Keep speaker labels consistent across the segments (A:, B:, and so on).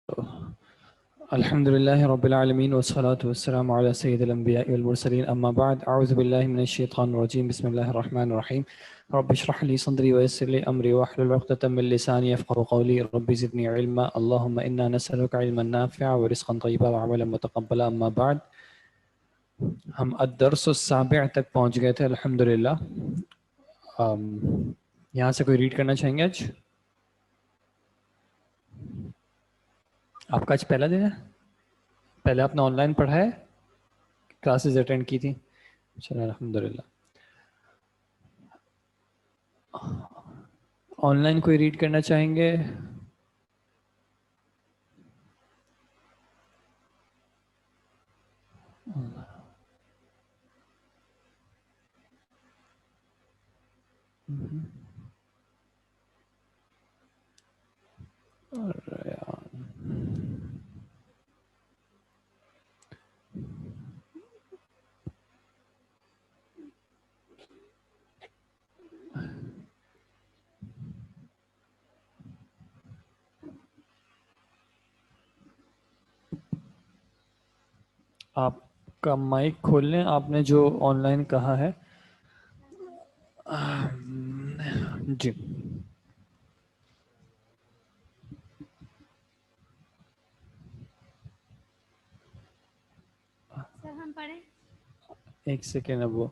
A: الحمد لله رب العالمين والصلاة والسلام على سيد الأنبياء والمرسلين أما بعد أعوذ بالله من الشيطان الرجيم بسم الله الرحمن الرحيم رب اشرح لي صدري ويسر لي أمري واحلل عقدة من لساني يفقهوا قولي رب زدني علما اللهم إنا نسألك علما نافعا ورزقا طيبا وعملا متقبلا أما بعد ہم الدرس السابع تک پہنچ گئے تھے الحمدللہ. یہاں سے کوئی ریڈ کرنا چاہیں گے؟ آج آپ کا آج پہلا دن ہے؟ پہلے آپ نے آن لائن پڑھا ہے، کلاسز اٹینڈ کی تھی؟ چلو الحمدللہ. آن لائن کوئی ریڈ کرنا چاہیں گے؟ آپ کا مائک کھول لیں. آپ نے جو آن لائن کہا ہے جی
B: سر ہم پڑھیں؟
A: ایک سیکنڈ. اب وہ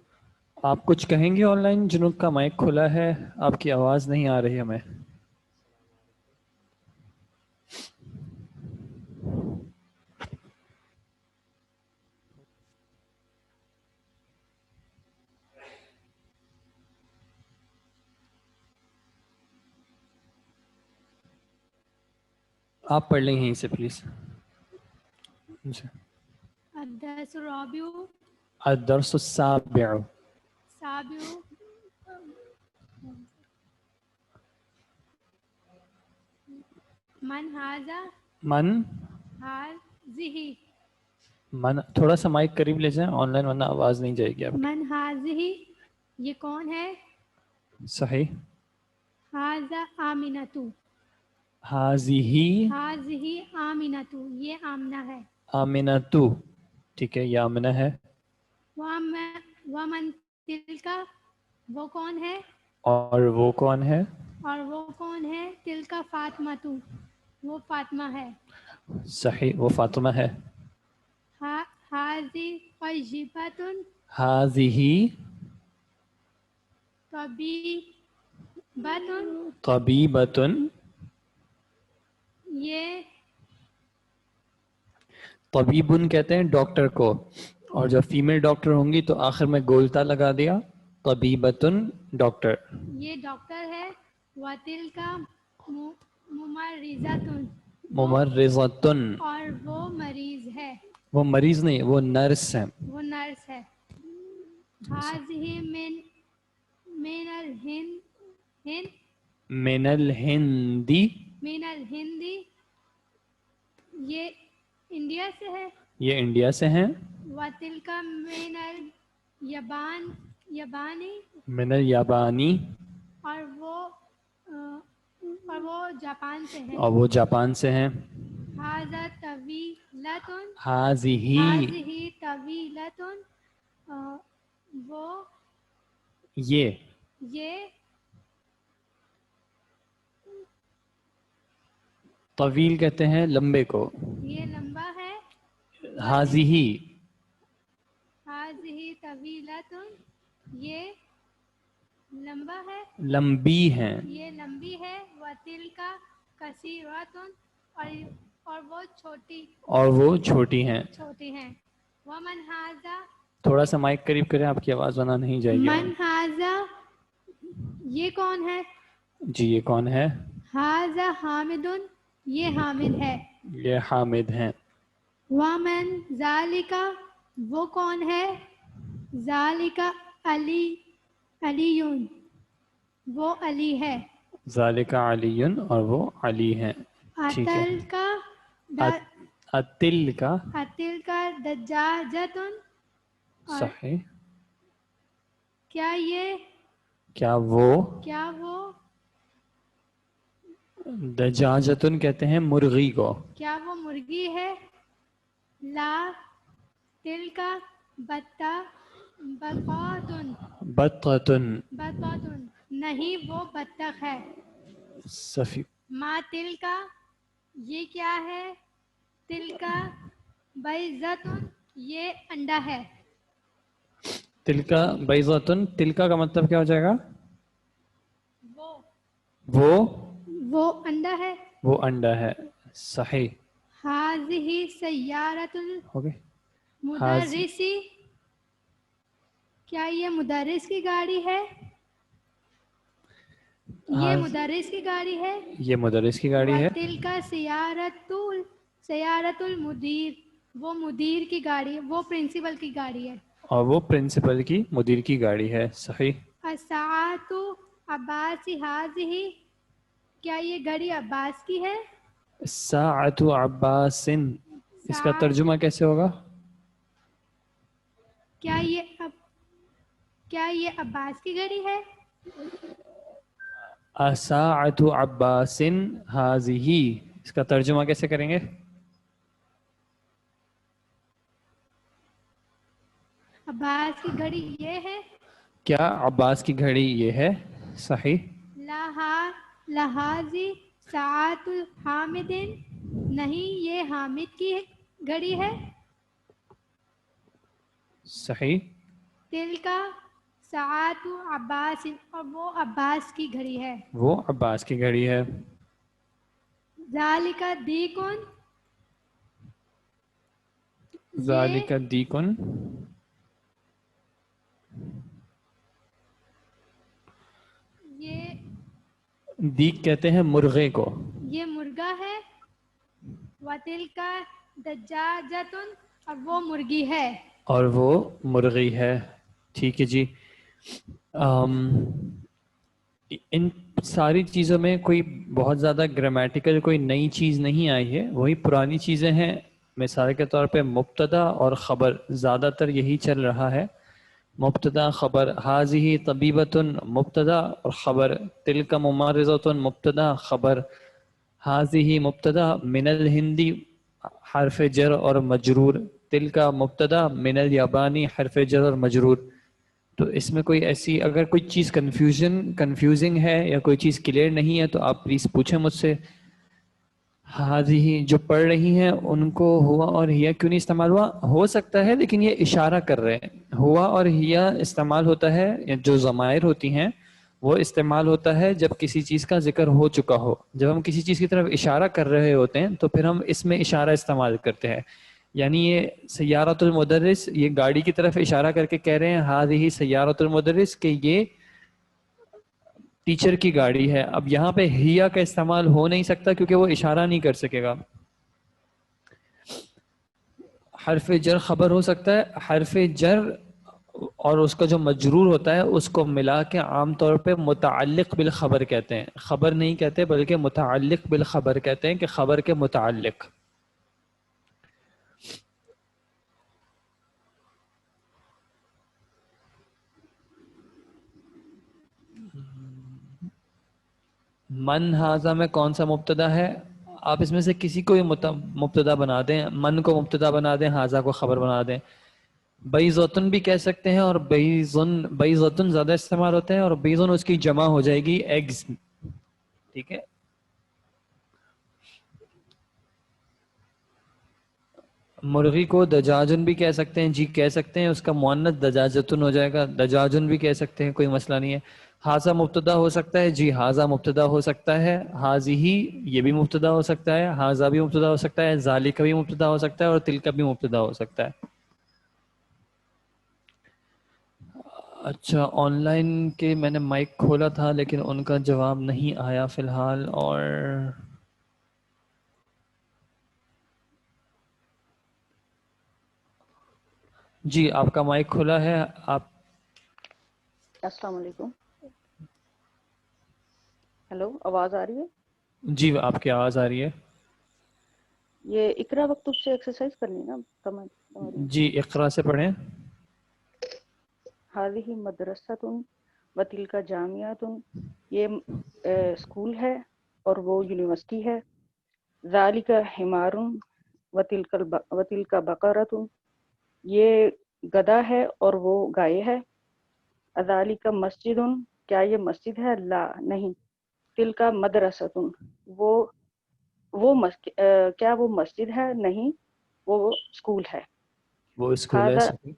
A: آپ کچھ کہیں گے آن لائن جنہوں کا مائک کھلا ہے؟ آپ کی آواز نہیں آ رہی ہمیں. آپ پڑھ لیں یہیں سے پلیز. جی.
B: الدرس الرابع
A: الدرس السابع
B: سابع من ھذا
A: من
B: ھذہ
A: من تھوڑا سا مائک قریب لے جائیں آن لائن ورنہ آواز نہیں جائے گی آپ کی.
B: من ھذہ یہ کون ہے؟
A: صحیح.
B: ھذا آمنۃ
A: ھذہ
B: ھذہ آمنۃ یہ آمنہ ہے.
A: آمنۃ ٹھیک ہے، یہ آمنہ ہے.
B: ومن تلک وہ کون ہے؟
A: اور وہ کون ہے؟
B: اور وہ کون ہے؟ تلک فاطمۃ وہ فاطمہ ہے.
A: صحیح، وہ فاطمہ ہے.
B: ھذہ طیبۃ
A: ھذہ
B: طبیبۃ
A: طبیبۃ
B: یہ
A: طبیبن کہتے ہیں ڈاکٹر کو، اور جب فیمیل ڈاکٹر ہوں گی تو آخر میں گولتا لگا دیا. طبیبۃن ڈاکٹر.
B: یہ ڈاکٹر ہے. وتلک ممرضۃ وہ
A: ممرضۃن
B: اور وہ مریض ہے.
A: وہ مریض نہیں، وہ نرس ہیں.
B: وہ نرس ہے. ھذہ من الہند
A: من الہندی
B: من الہند یہ انڈیا سے ہے.
A: یہ انڈیا سے ہیں.
B: وتلک من الیابانی
A: من الیابانی
B: اور وہ جاپان سے ہے.
A: اور وہ جاپان سے ہیں.
B: ھذا طویلۃ
A: ھذہ
B: ھذہ طویلۃ وہ
A: یہ طویل کہتے ہیں لمبے کو.
B: یہ لمبا ہے.
A: ھذہ
B: ھذہ طویلۃ یہ لمبا ہے.
A: لمبی ہیں.
B: یہ لمبی ہے. وتلک قصیرۃ اور وہ چھوٹی
A: اور وہ چھوٹی ہیں.
B: چھوٹی ہیں. ومن ھذا
A: تھوڑا سا مائک قریب کریں، آپ کی آواز بنا نہیں جائے گی.
B: من ھذا یہ کون ہے؟
A: جی یہ کون ہے؟
B: ھذا حامد یہ حامد ہے.
A: یہ حامد ہیں.
B: ومن ذالک وہ کون ہے؟ ذالک علی وہ علی ہے.
A: ذالک علی اور وہ علی ہیں. ٹھیک ہے.
B: اتل کا
A: اتل کا
B: دجاجۃ
A: صحیح.
B: کیا
A: کیا وہ دجاجتن کہتے ہیں مرغی کو.
B: کیا وہ مرغی ہے؟ لا تلک بطہ بطاتن
A: بطتن.
B: بطاتن نہیں وہ بطخ ہے.
A: صفی.
B: ما تلکا یہ کیا ہے؟ تلکا بیضتن یہ انڈا ہے.
A: تلکا بیضتن، تلکا کا مطلب کیا ہو جائے گا؟
B: وہ
A: وہ
B: انڈا ہے.
A: وہ انڈا ہے. صحیح.
B: ہاذہ سیارۃ
A: ہو گئے.
B: المدرسی کیا یہ مدرس کی گاڑی ہے؟ یہ مدرس کی گاڑی ہے.
A: یہ مدرس کی گاڑی ہے.
B: وَتِلْكَ سیارۃ المدیر وہ مدیر کی گاڑی، وہ پرنسپل کی گاڑی ہے.
A: اور وہ پرنسپل کی، مدیر کی گاڑی ہے. صحیح.
B: الساعۃ عباس ہاذہ کیا یہ گھڑی عباس کی ہے؟
A: الساعۃ عباس، اس کا
B: ساعت
A: ترجمہ کیسے ہوگا؟
B: کیا یہ عباس کی گھڑی ہے؟
A: الساعۃ عباس ہذہ، اس کا ترجمہ کیسے کریں گے؟
B: عباس کی گھڑی یہ ہے.
A: کیا عباس کی گھڑی یہ ہے؟ صحیح.
B: لہذی ساعت حامد نہیں یہ حامد کی گھڑی ہے.
A: صحیح.
B: تلکا ساعت عباس اور وہ عباس کی گھڑی ہے.
A: وہ عباس کی گھڑی ہے.
B: ذالک دیکن
A: ذالک دیکن،
B: یہ
A: دیک کہتے ہیں مرغے کو.
B: یہ مرغا ہے. وَتِلْكَ دَجَاجَةٌ اور وہ مرغی ہے.
A: اور وہ مرغی ہے. ٹھیک ہے جی. ان ساری چیزوں میں کوئی بہت زیادہ گرامیٹیکل کوئی نئی چیز نہیں آئی ہے، وہی پرانی چیزیں ہیں. مثال کے طور پہ مبتدا اور خبر زیادہ تر یہی چل رہا ہے. مبتدا خبر، حاذہ طبیبۃ مبتدا اور خبر، تلک ممرضۃ مبتدا خبر، حاذہ مبتدا من الہندی حرف جر اور مجرور، تلک مبتدا من الیابانی حرف جر اور مجرور. تو اس میں کوئی ایسی اگر کوئی چیز کنفیوزنگ ہے یا کوئی چیز کلیئر نہیں ہے تو آپ پلیز پوچھیں مجھ سے. حاذہ جو پڑھ رہی ہیں ان کو ہوا اور ہیا کیوں نہیں استعمال ہوا؟ ہو سکتا ہے لیکن یہ اشارہ کر رہے ہیں. ہوا اور ہیا استعمال ہوتا ہے، جو ضمائر ہوتی ہیں وہ استعمال ہوتا ہے جب کسی چیز کا ذکر ہو چکا ہو. جب ہم کسی چیز کی طرف اشارہ کر رہے ہوتے ہیں تو پھر ہم اس میں اشارہ استعمال کرتے ہیں. یعنی یہ سیارۃ المدرس، یہ گاڑی کی طرف اشارہ کر کے کہہ رہے ہیں ہذہ سیارۃ المدرس کہ یہ ٹیچر کی گاڑی ہے. اب یہاں پہ ہیا کا استعمال ہو نہیں سکتا کیونکہ وہ اشارہ نہیں کر سکے گا. حرف جر خبر ہو سکتا ہے. حرف جر اور اس کا جو مجرور ہوتا ہے اس کو ملا کے عام طور پہ متعلق بالخبر کہتے ہیں. خبر نہیں کہتے بلکہ متعلق بالخبر کہتے ہیں کہ خبر کے متعلق. من ہاذا میں کون سا مبتدا ہے؟ آپ اس میں سے کسی کو بھی مبتدا بنا دیں. من کو مبتدا بنا دیں، ہاذا کو خبر بنا دیں. بیضتن بھی کہہ سکتے ہیں اور بیضتن زیادہ استعمال ہوتے ہیں اور بیضن اس کی جمع ہو جائے گی ایگز. ٹھیک ہے. مرغی کو دجاجن بھی کہہ سکتے ہیں، جی کہہ سکتے ہیں. اس کا مؤنث دجاجتن ہو جائے گا. دجاجن بھی کہہ سکتے ہیں، کوئی مسئلہ نہیں ہے. ہاذا مبتدا ہو سکتا ہے، جی ہاذا مبتدا ہو سکتا ہے. حاذہ یہ بھی مبتدا ہو سکتا ہے، ہاذا بھی مبتدا ہو سکتا ہے، ذالک بھی مبتدا ہو سکتا ہے اور تلک بھی مبتدا ہو سکتا ہے. اچھا، آن لائن کے میں نے مائک کھولا تھا لیکن ان کا جواب نہیں آیا فی الحال. اور جی آپ کا مائک کھلا ہے. آپ
C: السلام علیکم. ہیلو، آواز آ رہی ہے؟
A: جی آپ کی آواز آ رہی ہے.
C: یہ اقرا مکتوب سے ایکسرسائز کرنی ہے نا ہماری.
A: جی اقرا سے پڑھیں.
C: ہذہ مدرسۃ وتلک جامعۃ، یہ اسکول ہے اور وہ یونیورسٹی ہے. ذالک حمار وتلک بقرۃ، یہ گدھا ہے اور وہ گائے ہے. ذالک مسجد، کیا یہ مسجد ہے؟ لا، نہیں. تلک مدرسۃ، کیا وہ مسجد ہے؟ نہیں، وہ اسکول ہے.
A: وہ اسکول ہے. صحیح.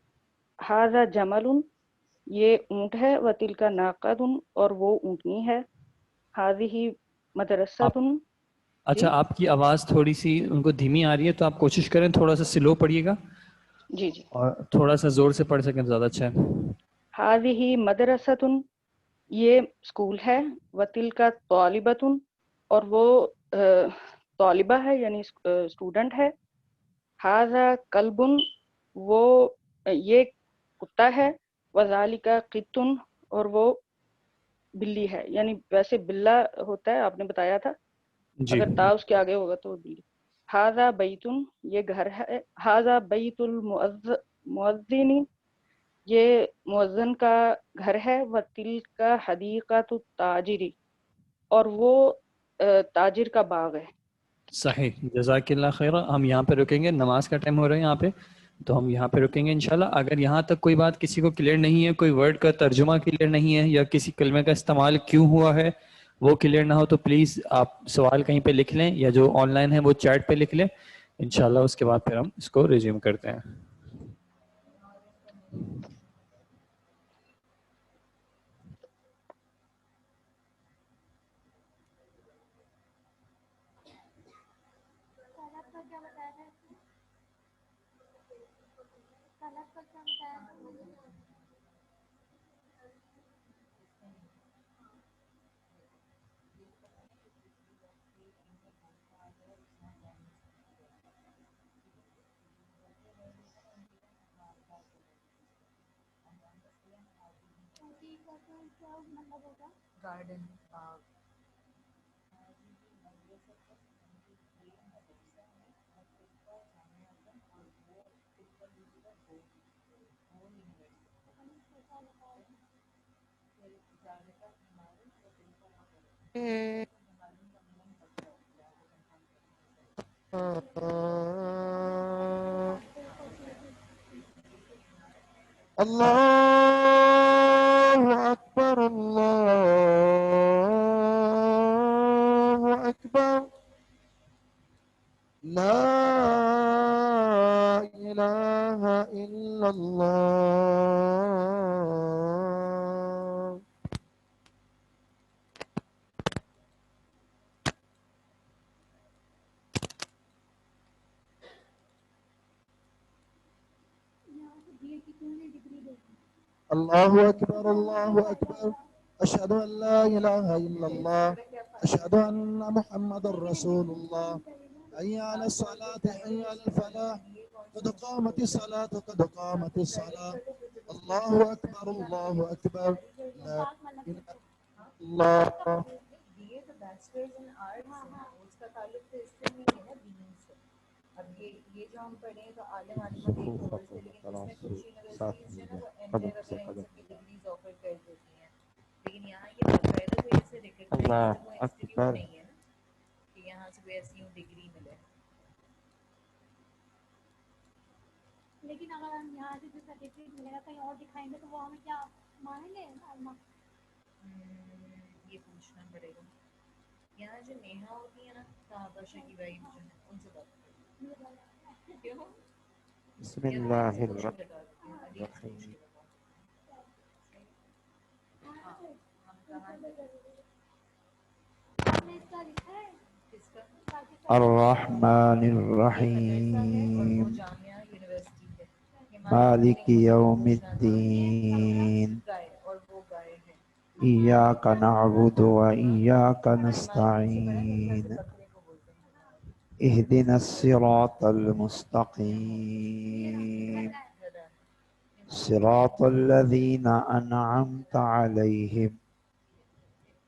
C: ھذا جمل، یہ اونٹ ہے. وتلک ناقۃ، اور وہ اونٹنی ہے. ھذہ مدرسۃ.
A: اچھا، آپ کی آواز تھوڑی سی ان کو دھیمی آ رہی ہے، تو آپ کوشش کریں تھوڑا سا سلو پڑھیے گا،
C: جی جی.
A: اور تھوڑا سا زور سے پڑھ سکیں تو زیادہ اچھا ہے.
C: ھذہ مدرسۃ، یہ اسکول ہے. وتلک طالبۃ، اور وہ طالبہ ہے یعنی اسٹوڈنٹ ہے. ھذا کلب، وہ یہ کتا ہے. وذالک قط، اور وہ بلی ہے. یعنی ویسے بلا ہوتا ہے، آپ نے بتایا تھا،
A: جی.
C: اگر تا اس کے آگے ہوگا تو بلی. ھذا بیت، یہ گھر ہے. ھذا بیت المؤذن، یہ مؤذن کا گھر ہے. وتلک حدیقۃ التاجر، اور وہ تاجر کا باغ ہے.
A: صحیح، جزاک اللہ خیر. ہم یہاں پہ رکیں گے، نماز کا ٹائم ہو رہا ہے یہاں پہ، تو ہم یہاں پہ رکیں گے انشاءاللہ. اگر یہاں تک کوئی بات کسی کو کلیئر نہیں ہے، کوئی ورڈ کا ترجمہ کلیئر نہیں ہے، یا کسی کلمے کا استعمال کیوں ہوا ہے وہ کلیئر نہ ہو، تو پلیز آپ سوال کہیں پہ لکھ لیں، یا جو آن لائن ہے وہ چیٹ پہ لکھ لیں. انشاءاللہ اس کے بعد پھر ہم اس کو ریزیوم کرتے ہیں.
B: طلب کا کیا بتایا تھا اس میں؟ طلب کا کیا بتایا تھا؟ کیا مطلب ہوگا؟
D: گارڈن، باغ. اللہ اکبر، اللہ اکبر، لا الہ الا اللہ. اللہ اکبر، اللہ اکبر، اشہد ان لا الہ الا اللہ، اشہد ان محمد رسول اللہ. حی علی الصلاۃ، حی علی الفلاح، قد قامت الصلاۃ، قد قامت الصلاۃ. اللہ اکبر، اللہ اکبر، لا الہ الا اللہ.
E: BA تو بیچلرز ان آرٹس ہے، اس کا تعلق تو اس سے نہیں ہے نا، دین سے. اب یہ جو ہم پڑھیں تو عالم عالمہ ایک کورس ہے، لیکن اس میں کچھ یونیورسٹیز جو ہے نا وہ ایم اے وغیرہ ان سب کی ڈگریز آفر کر دیتی ہیں، لیکن یہاں یہ باقاعدہ کوئی ایسے ریکگنائزڈ وہ انسٹیٹیوٹ نہیں ہے نا کہ یہاں سے کوئی ایسی ڈگری ملے.
B: لیکن اگر ہم یہاں سے جو سرٹیفکیٹ ملے گا کہیں اور دکھائیں گے تو وہ ہمیں کیا مانیں گے؟
E: یہ پوچھنا پڑے گا. یہاں جو نیہا ہوتی ہے نا، تاباشا کی وائف جو ہے، ان سے بات کریں. کیوں؟
D: بسم اللہ الرحمن
E: بتا دیتے ہیں، علی سے پوچھ کے بتا. ہاں، ہم کہاں
B: آپ نے اس کا لکھا ہے؟
E: کس کا؟
D: الرحمن
E: یہ مدرسہ ہے اور وہ
D: الرحیم
E: جامعہ یونیورسٹی ہے.
D: مالک یوم الدین
E: گائے، اور وہ گائے ہے.
D: ایاک نعبد و ایاک
E: مالک
D: نستعین
E: ویسے بکرے کو بولتے ہیں.
D: اہدنا الصراط المستقیم
E: گدا.
D: صراط الذین انعمت علیہم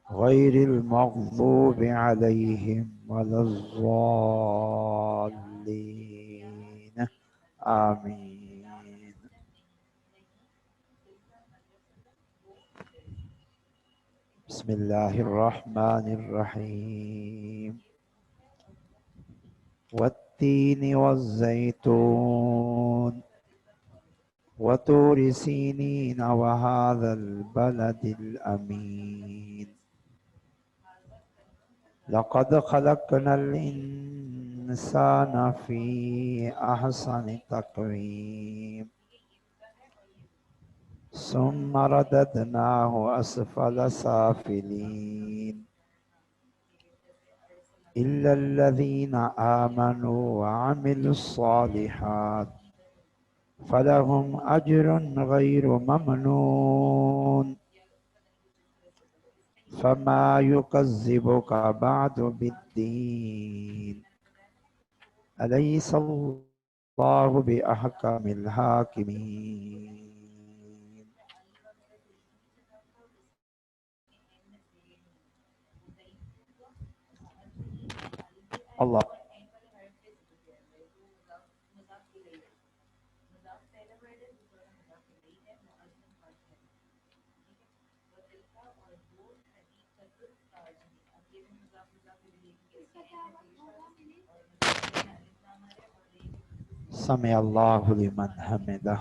D: غیر المغضوب علیہم ولا الضالین آمین.
F: بسم الله الرحمن الرحيم والتين والزيتون وطور سينين وهذا البلد الأمين لقد خلقنا الإنسان في أحسن تقويم ثم رددناه أسفل سافلين إلا الذين آمنوا وعملوا الصالحات فلهم أجر غير ممنون فما يكذبك بعد بالدين أليس الله بأحكم الحاكمين الله سمع الله لمن حمده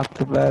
F: أكبر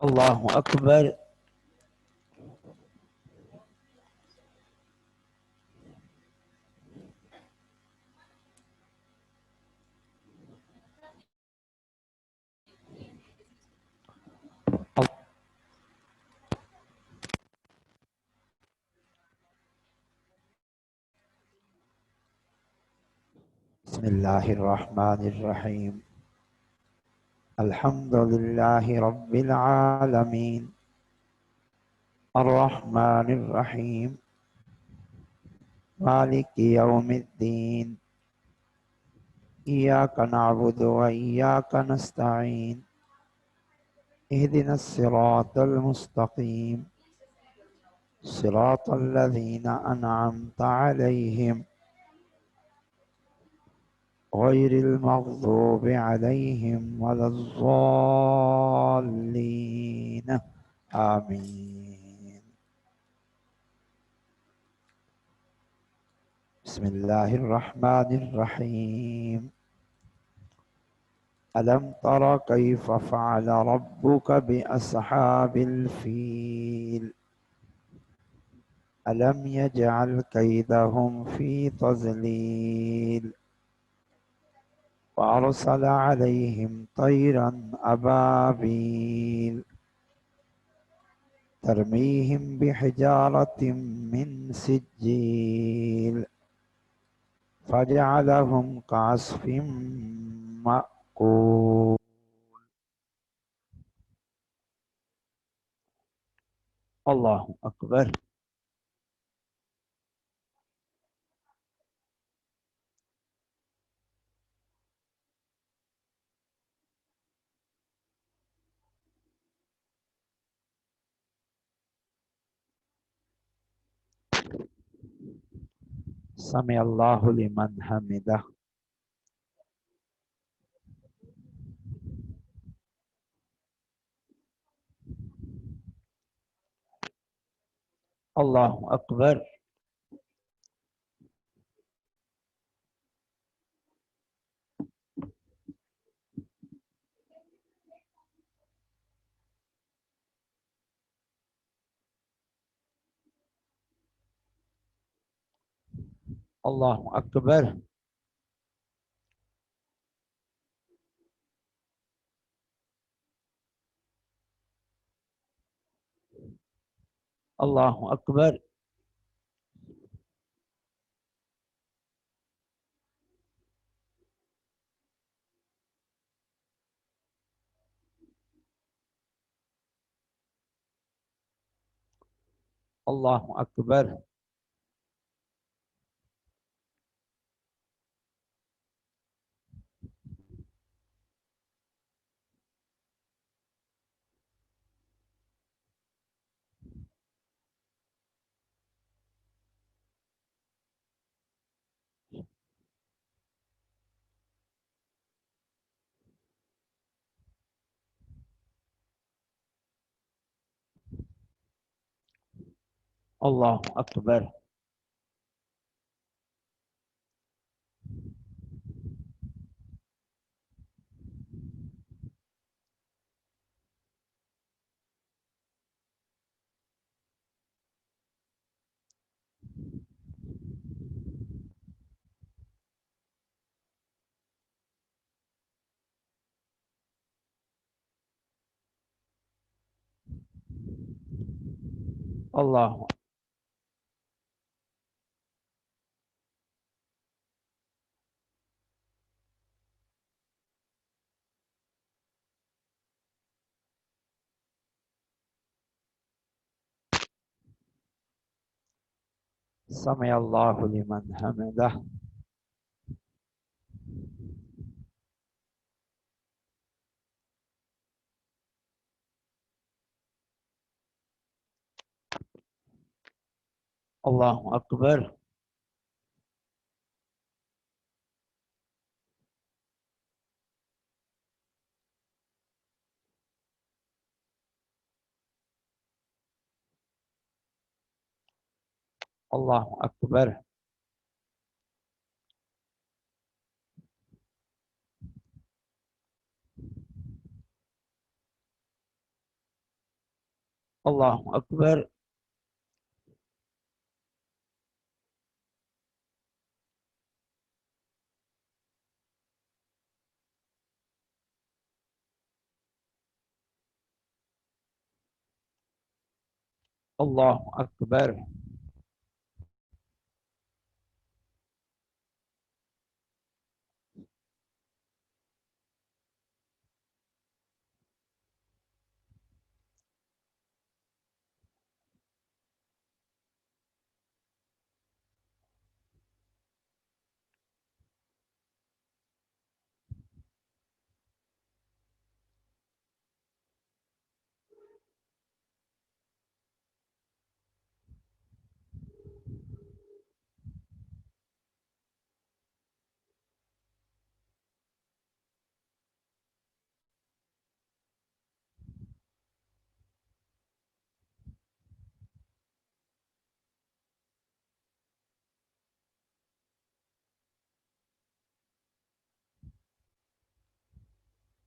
F: الله أكبر بسم الله الرحمن الرحيم الحمد لله رب العالمين الرحمن الرحيم مالك يوم الدين إياك نعبد وإياك نستعين اهدنا الصراط المستقيم صراط الذين أنعمت عليهم غير المغضوب عليهم ولا الضالين آمين بسم الله الرحمن الرحيم ألم تر كيف فعل ربك بأصحاب الفيل ألم يجعل كيدهم في تضليل وأرسل عليهم طيرا أبابيل ترميهم بحجارة من سجيل فجعلهم كعصف مأكول الله أكبر سمع الله لمن حمده الله أكبر الله أكبر الله أكبر الله أكبر. الله أكبر. الله. سمع الله لمن حمده. الله أكبر. الله أكبر. الله أكبر. الله أكبر.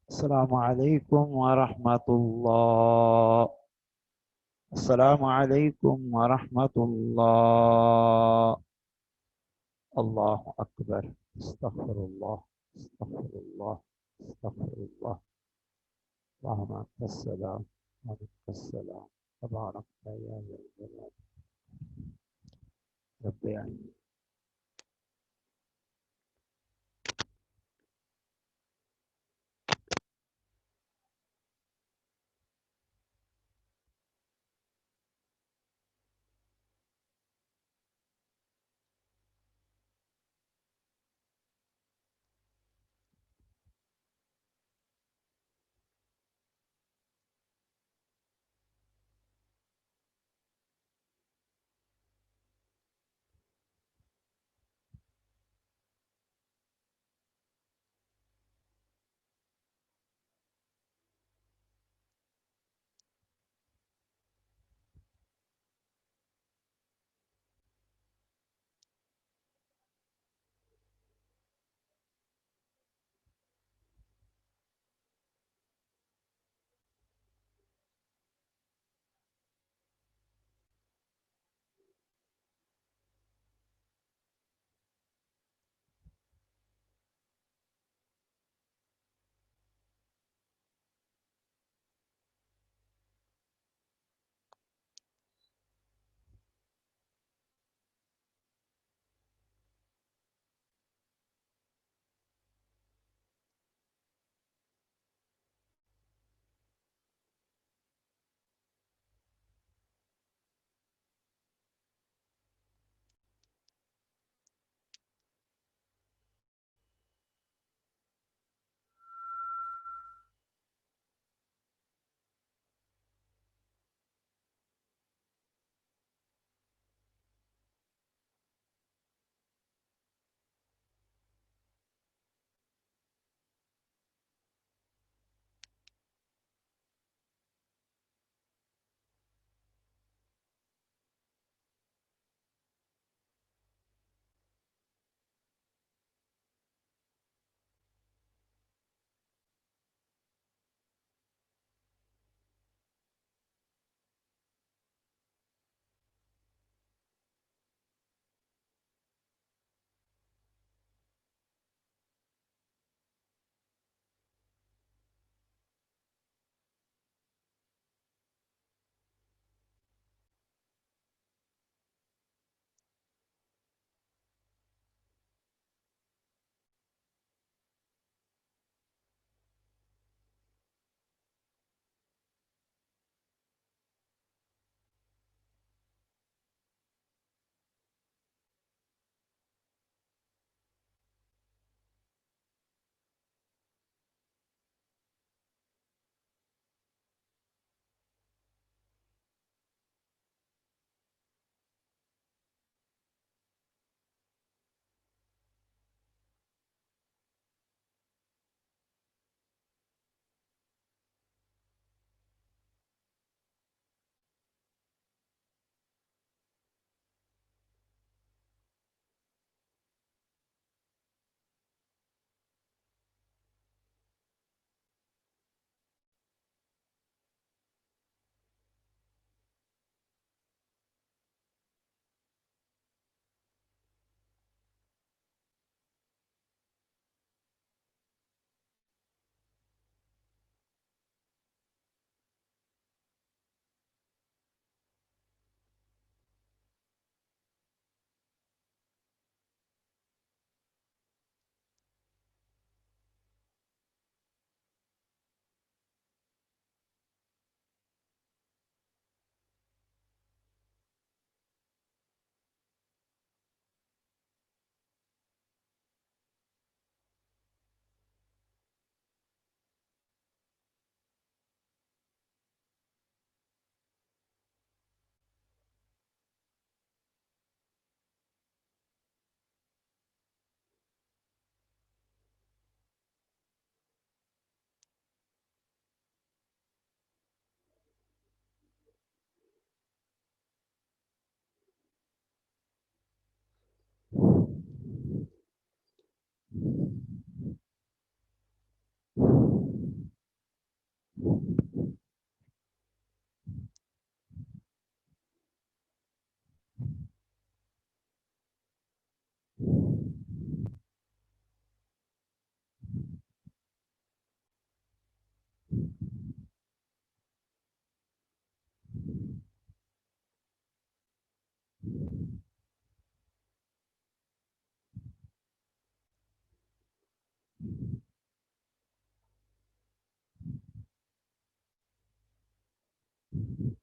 F: السلام عليكم ورحمة الله. السلام عليكم ورحمة الله. الله أكبر. استغفر الله. استغفر الله. استغفر الله. اللهم أنت السلام ومنك السلام تبارك يا ذا الجلال. رب العالمين.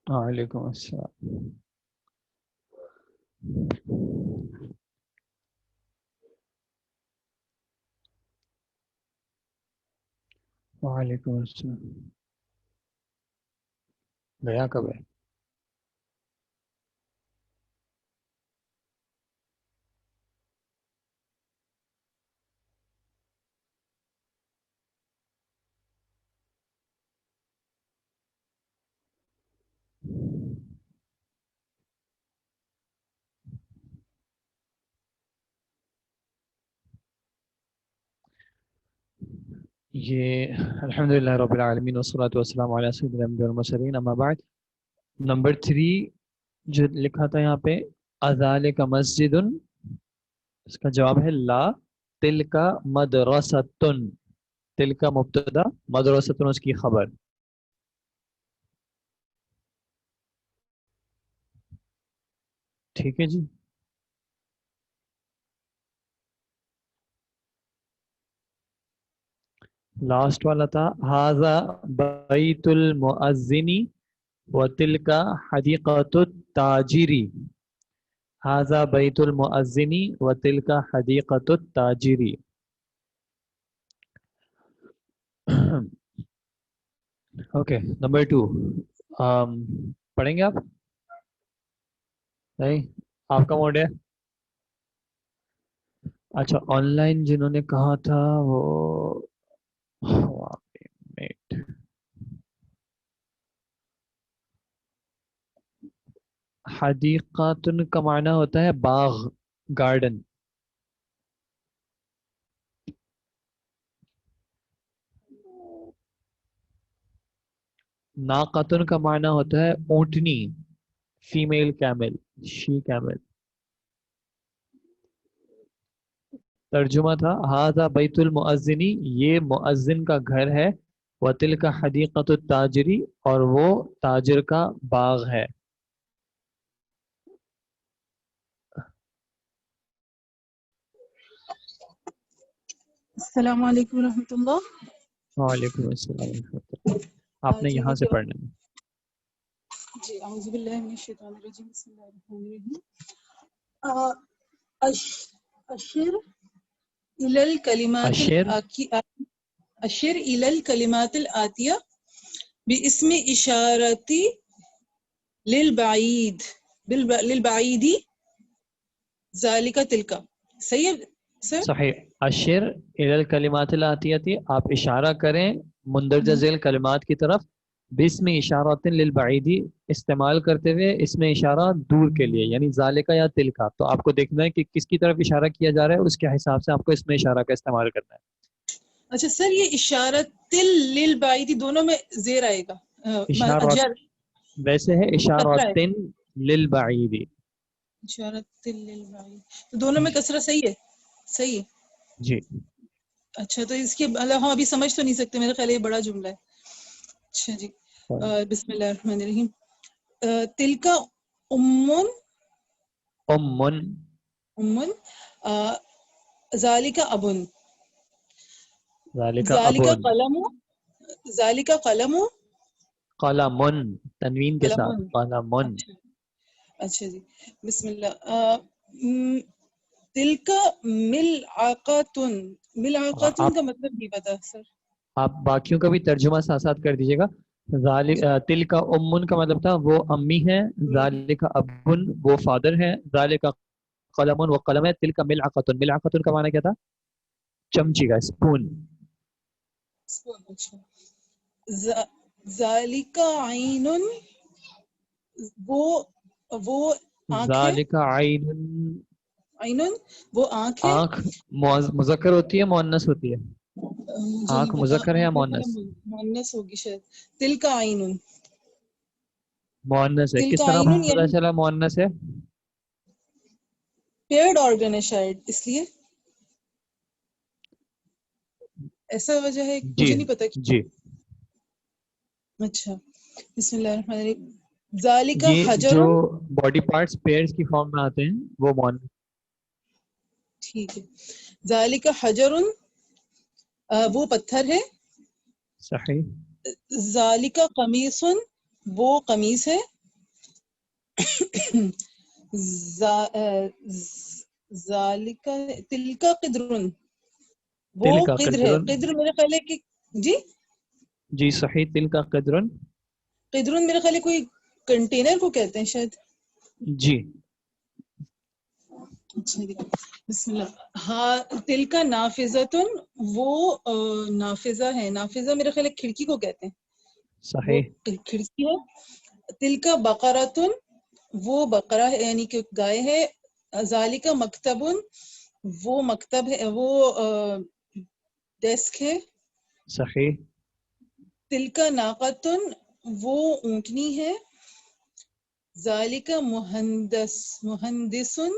A: وعلیکم السلام. وعلیکم السلام. گیا کب ہے؟ یہ الحمدللہ رب العالمین والصلاۃ والسلام علی سید الانبیاء والمرسلین اما بعد. نمبر 3 جو لکھا تھا یہاں پہ اذالک مسجد، اس کا جواب ہے لا، تلک مدرستن. تلک مبتدا، مدرستن اس کی خبر. ٹھیک ہے جی. لاسٹ والا تھا ھذا بیت المؤذن وتلک حدیقۃ التاجر. ھذا بیت المؤذن وتلک حدیقۃ التاجر. اوکے نمبر 2 پڑھیں گے آپ؟ نہیں آپ کا موڈ ہے. اچھا آن لائن جنہوں نے کہا تھا وہ حدیقاتن کا معنی ہوتا ہے باغ، گارڈن. ناقاتن کا معنی ہوتا ہے اونٹنی، فیمیل کیمل، شی کیمل. ترجمہ تھا ھذا بیت المؤذن، یہ مؤذن کا گھر ہے، وتلک حدیقۃ التاجر، اور وہ تاجر کا باغ ہے.
G: السلام علیکم ورحمۃ اللہ.
A: وعلیکم السلام ورحمۃ اللہ. آپ نے
G: جی
A: یہاں سے پڑھنا ہے.
G: جی اعوذ باللہ من الشیطان الرجیم بسم اللہ الرحمن الرحیم. اشر الی الکلمات
A: اشر
G: اشر الی الکلمات الآتیہ باسم اشارتی للبعید للبعید ذالک تلک. صحیح ہے سر؟
A: صحیح. اشر الی الکلمات الآتیہ، آپ اشارہ کریں مندرجہ ذیل کلمات کی طرف، بسم اشارات للبعیدی، استعمال کرتے ہوئے اس میں اشارہ دور کے لیے، یعنی ذالک یا تلکا. تو آپ کو دیکھنا ہے کہ کس کی طرف اشارہ کیا جا رہا ہے، اس کے حساب سے آپ کو اس میں اشارہ کا استعمال کرنا ہے.
G: اچھا سر یہ اشارت للبعید دونوں میں زیر آئے گا؟
A: اشارات
G: اجر
A: ویسے ہے
G: کسرہ ہے.
A: اشارات للبعیدی.
G: اشارت للبعید تو دونوں میں کسرہ صحیح ہے؟ صحیح ہے
A: جی.
G: اچھا تو اس کے ہم ابھی سمجھ تو نہیں سکتے، میرا خیال یہ بڑا جملہ ہے. اچھا جی بسم اللہ الرحمن الرحیم. تلک امن
A: امن،
G: امن ذالک ابن
A: ذالک
G: ذالک
A: ابن،
G: قلم ذالک قلم
A: قلمن تنوین کے ساتھ،
G: قلم.
A: قلمن.
G: اچھا جی بسم اللہ. تلک ملعقۃ. ملعقۃ کا مطلب نہیں پتا سر.
A: آپ باقیوں کا بھی ترجمہ ساتھ ساتھ کر دیجیے گا. تلک امن کا مطلب تھا وہ امی ہیں، ذالک ابن وہ فادر ہیں، ذالک قلمن وہ قلم ہے، تلک ملعقۃ. ملعقۃ کا معنی کیا تھا؟ چمچی کا، اسپون.
G: ذالک عین وہ آنکھ ہے.
A: ذالک عین،
G: عین وہ آنکھ ہے.
A: آنکھ مذکر ہوتی ہے مؤنث ہوتی ہے؟
G: مجھے
A: آنکھ
G: نہیں پتا،
A: مذکر ہے یا مؤنث؟
G: مؤنث ہوگی شاید. تلک عین
A: مؤنث ہے.
G: تلک
A: کس طرح
G: عین
A: پتہ
G: یعنی
A: چلا مؤنث ہے؟
G: پیئرڈ آرگن ہے شاید، اس لیے ایسا وجہ ہے،
A: جی
G: مجھے نہیں پتا.
A: جی
G: اچھا بسم اللہ الرحمن الرحیم. ذالک
A: یہ
G: حجر.
A: جو باڈی پارٹس پیئرز کی فارم میں آتے ہیں وہ مؤنث.
G: ٹھیک ہے. ذالک حجر وہ پتھر ہے.
A: صحیح.
G: ذالک قمیص وہ قمیص ہے. ذالک تلک قدر وہ
A: تلک
G: قدر ہے.
A: قدر.
G: قدر میرے خیال ہے کہ جی
A: جی صحیح. تلک قدر.
G: قدر میرے خیال ہے کوئی کنٹینر کو کہتے ہیں شاید.
A: جی.
G: اچھا جی بسم اللہ. ہاں تل کا نافذتن وہ نافذہ ہے. نافذہ میرے خیال ہے کھڑکی کو کہتے ہیں. وہ
A: صحیح.
G: کھڑکی ہے. تل کا بقرتن وہ بقرہ ہے یعنی کہ گائے ہے. ذالک مکتبن وہ مکتب ہے وہ ڈیسک ہے.
A: صحیح.
G: تل کا ناقتن وہ اونٹنی ہے. ذالک مہندسن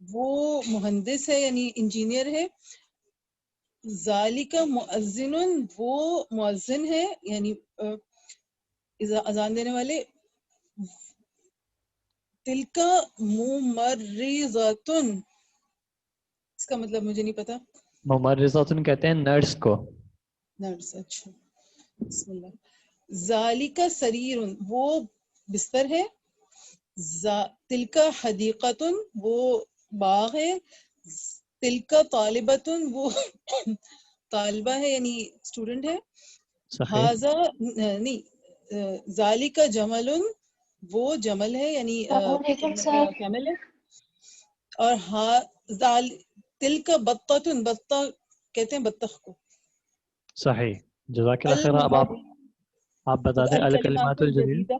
G: وہ مہندس ہے یعنی انجینئر ہے. ذالک مؤذن وہ مؤذن ہے یعنی اذان دینے والے. تلک ممرضۃ اس کا مطلب مجھے نہیں پتا.
A: ممرضاتن کہتے ہیں نرس کو.
G: نرس. اچھا بسم اللہ. ذالک سریر وہ بستر ہے. تلک حدیقۃ وہ باغ ہے. تلک طالبۃ وہ طالبہ ہے یعنی اسٹوڈنٹ ہے.
A: صحیح.
G: ہاذا نہیں ذالک جمل وہ جمل ہے یعنی کیمل ہے. اور تلک بطۃ بطہ کہتے ہیں بطخ کو.
A: صحیح. جزاک اللہ خیر. اب آپ بتا دیں الکلمات الجدیدہ.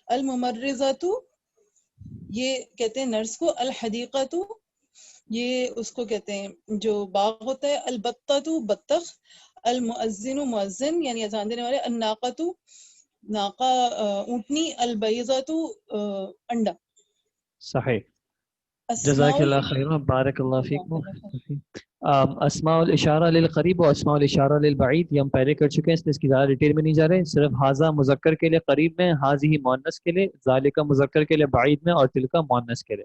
G: الممرضات یہ کہتے ہیں نرس کو. الحدیقۃ یہ اس کو کہتے ہیں جو باغ ہوتا ہے. البطۃ بطخ. المؤذن مؤذن یعنی اذان دینے والے. الناقۃ ناقہ اونٹنی. البیضۃ انڈا.
A: صحیح.
G: اسماء
A: جزاک اللہ خیر. بارک اللہ فیکم. اسماء الاشارہ للقریب و اسماء الاشارہ للبعید یہ ہم پہلے کر چکے ہیں اس لیے اس کی زیادہ ڈیٹیل میں نہیں جا رہے. صرف حاذا مذکر کے لیے قریب میں, حاذہ مؤنث کے لیے, ذالک مذکر کے لیے بعید میں, اور تلک مؤنث کے لیے.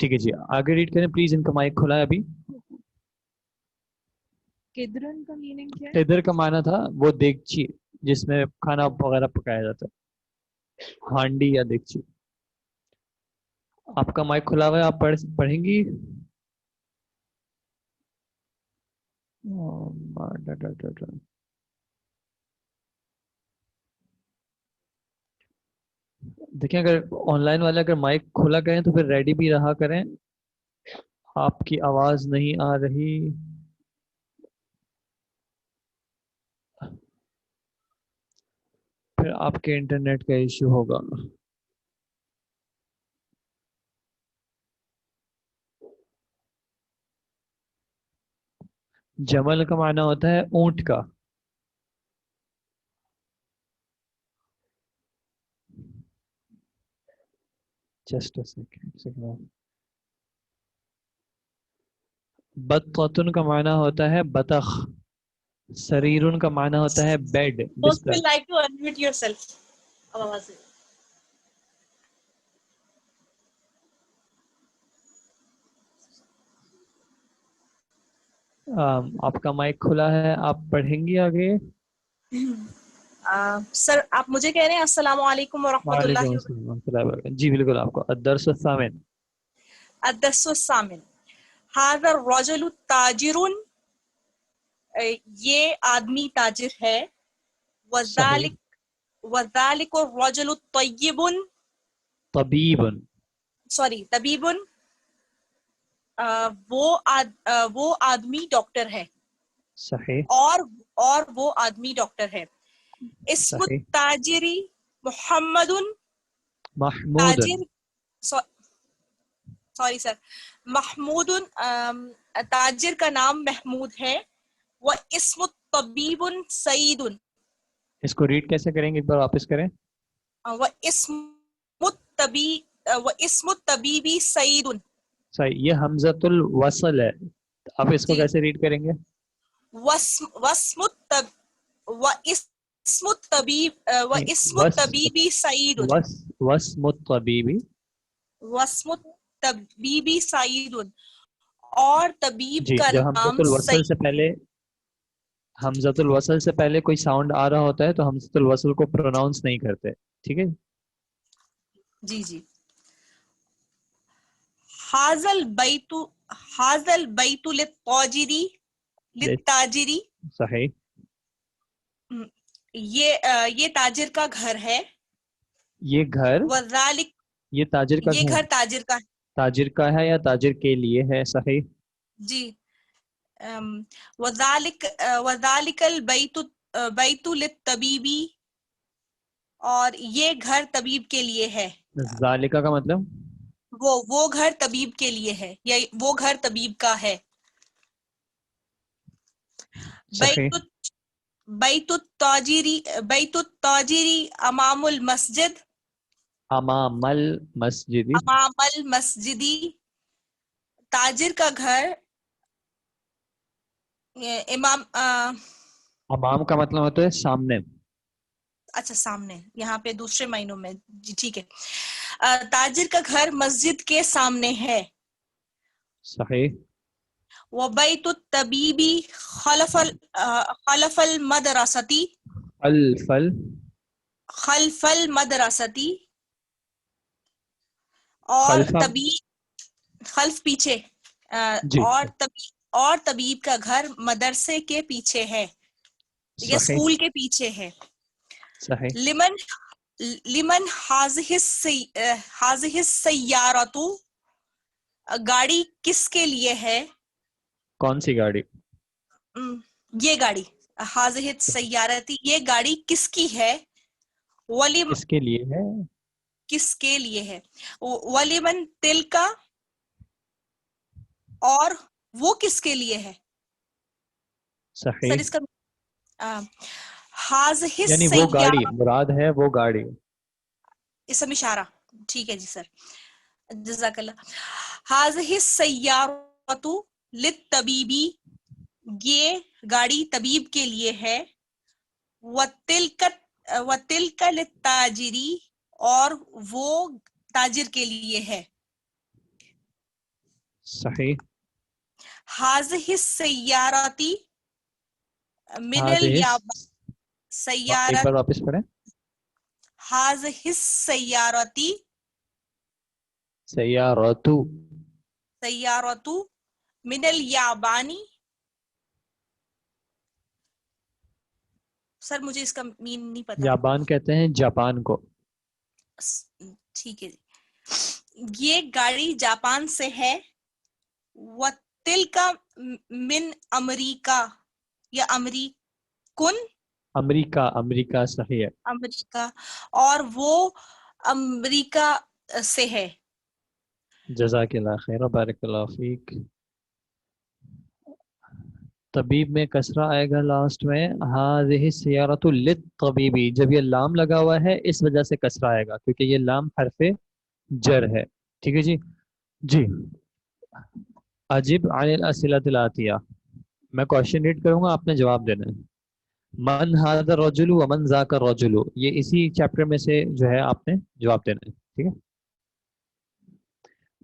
A: ٹھیک ہے جی آگے ریڈ کریں پلیز. ان کا مائک کھلا ہے ابھی.
H: قدرن کا میننگ کیا ہے؟
A: قدر کا معنی تھا وہ دیگچی جس میں کھانا وغیرہ پکایا جاتا ہے, ہانڈی یا دیگچی. آپ کا مائک کھلا ہوا ہے, آپ پڑھیں گی. دیکھیں اگر آن لائن والے اگر مائک کھلا کریں تو پھر ریڈی بھی رہا کریں. آپ کی آواز نہیں آ رہی. پھر آپ کے انٹرنیٹ کا ایشو ہوگا. جمل کا معنی ہوتا ہے اونٹ کا. Just second. بطۃ کا معنی ہوتا ہے بطخ. سریرن کا معنی ہوتا ہے بیڈ بستر.
I: like to unmute yourself.
A: آپ کا مائک کھلا ہے, آپ پڑھیں گی آگے.
I: سر آپ مجھے کہہ رہے ہیں السلام علیکم ورحمۃ اللہ
A: وعلیکم السلام ورحمۃ اللہ وبرکاتہ. جی بالکل. آپ کو الدرس الثامن.
I: الدرس الثامن. هذا الرجل تاجر یہ آدمی تاجر ہے. وذلك الرجل طیب
A: طبیب.
I: سوری طبیب وہ آدمی ڈاکٹر ہے.
A: صحیح.
I: اور وہ آدمی ڈاکٹر ہے. اسم التاجری محمد
A: محمود.
I: سوری سر محمود تاجر کا نام محمود ہے. وہ اسم الطبیب سعید.
A: اس کو ریڈ کیسے کریں گے, ایک بار واپس کریں.
I: وہ اسم الطبیبی سعید.
A: صحیح. یہ حمزۃ الوصل ہے, آپ اس کو کیسے ریڈ کریں گے؟
I: اسم الطبیب واسم الطبیبی سعید
A: واسم الطبیبی
I: واسم الطبیبی سعید اور طبیب
A: جی.
I: کا
A: جب
I: نام
A: حمزۃ الوصل سے پہلے حمزۃ الوصل سے پہلے کوئی ساؤنڈ آ رہا ہوتا ہے تو حمزۃ الوصل کو پروناؤنس نہیں کرتے. ٹھیک ہے.
I: جی جی. حاضل بیت للتاجری
A: صحیح.
I: یہ تاجر کا گھر ہے.
A: یہ گھر
I: وذالک
A: یہ تاجر کا
I: یہ گھر تاجر کا
A: تاجر کا ہے یا تاجر کے لیے ہے. صحیح.
I: جی. وذالک البیت بیت للطبیبی اور یہ گھر طبیب کے لیے ہے.
A: ذالکہ کا مطلب
I: وہ گھر طبیب کے لیے ہے یا وہ گھر طبیب کا ہے.
A: صحیح.
I: بیت التاجری امام المسجد
A: امام المسجد
I: امام المسجدی تاجر کا گھر
A: امام کا مطلب ہوتا ہے سامنے.
I: اچھا سامنے یہاں پہ دوسرے معنوں میں. جی ٹھیک ہے. تاجر کا گھر مسجد کے سامنے ہے.
A: صحیح.
I: وبیت الطبیبی خلف المدرستی خلف المدرستی اور طبیب خلف پیچھے
A: جی.
I: اور طبیب کا گھر مدرسے کے پیچھے ہے یا اسکول کے پیچھے ہے.
A: صحیح.
I: لمن حاضح السیارۃ گاڑی کس کے لیے ہے.
A: کون سی گاڑی؟
I: یہ گاڑی حاضح السیارۃ یہ گاڑی کس کی ہے.
A: کس کے لیے ہے؟
I: کس کے لیے ہے. ولمن تلکا اور وہ کس کے لیے ہے.
A: صحیح.
I: سر اس کا حاضح
A: یعنی وہ گاڑی مراد ہے وہ گاڑی.
I: اسم اشارہ. ٹھیک ہے جی سر جزاک اللہ. حاضح السیارۃ للطبیبی یہ گاڑی طبیب کے لیے ہے. وتلک للتاجری اور وہ تاجر کے لیے ہے.
A: صحیح.
I: حاضح السیارۃ من
A: ایک بار واپس پڑھیں.
I: حاضح السیارۃ سیارۃ من الیابانی. سر مجھے اس کا مین نہیں پتا.
A: یابان کہتے ہیں جاپان کو.
I: ٹھیک ہے جی. یہ گاڑی جاپان سے ہے. وتلک من امریکہ یا
A: امریکہ صحیح ہے.
I: امریکہ اور وہ امریکہ سے ہے.
A: جزاک اللہ خیر و بارک اللہ فیک. طبیب میں کسرہ آئے گا لاسٹ میں. ہذہ السیارۃ للطبیبی جب یہ لام لگا ہوا ہے اس وجہ سے کسرہ آئے گا کیونکہ یہ لام حرف جر ہے. ٹھیک ہے جی. جی اجب عن الاسئلۃ الآتیہ میں کوشچن ریڈ کروں گا آپ نے جواب دینا ہے. من ھذا الرجل ومن ذاک الرجل یہ اسی چیپٹر میں سے جو ہے آپ نے جواب دینا ہے. ٹھیک ہے.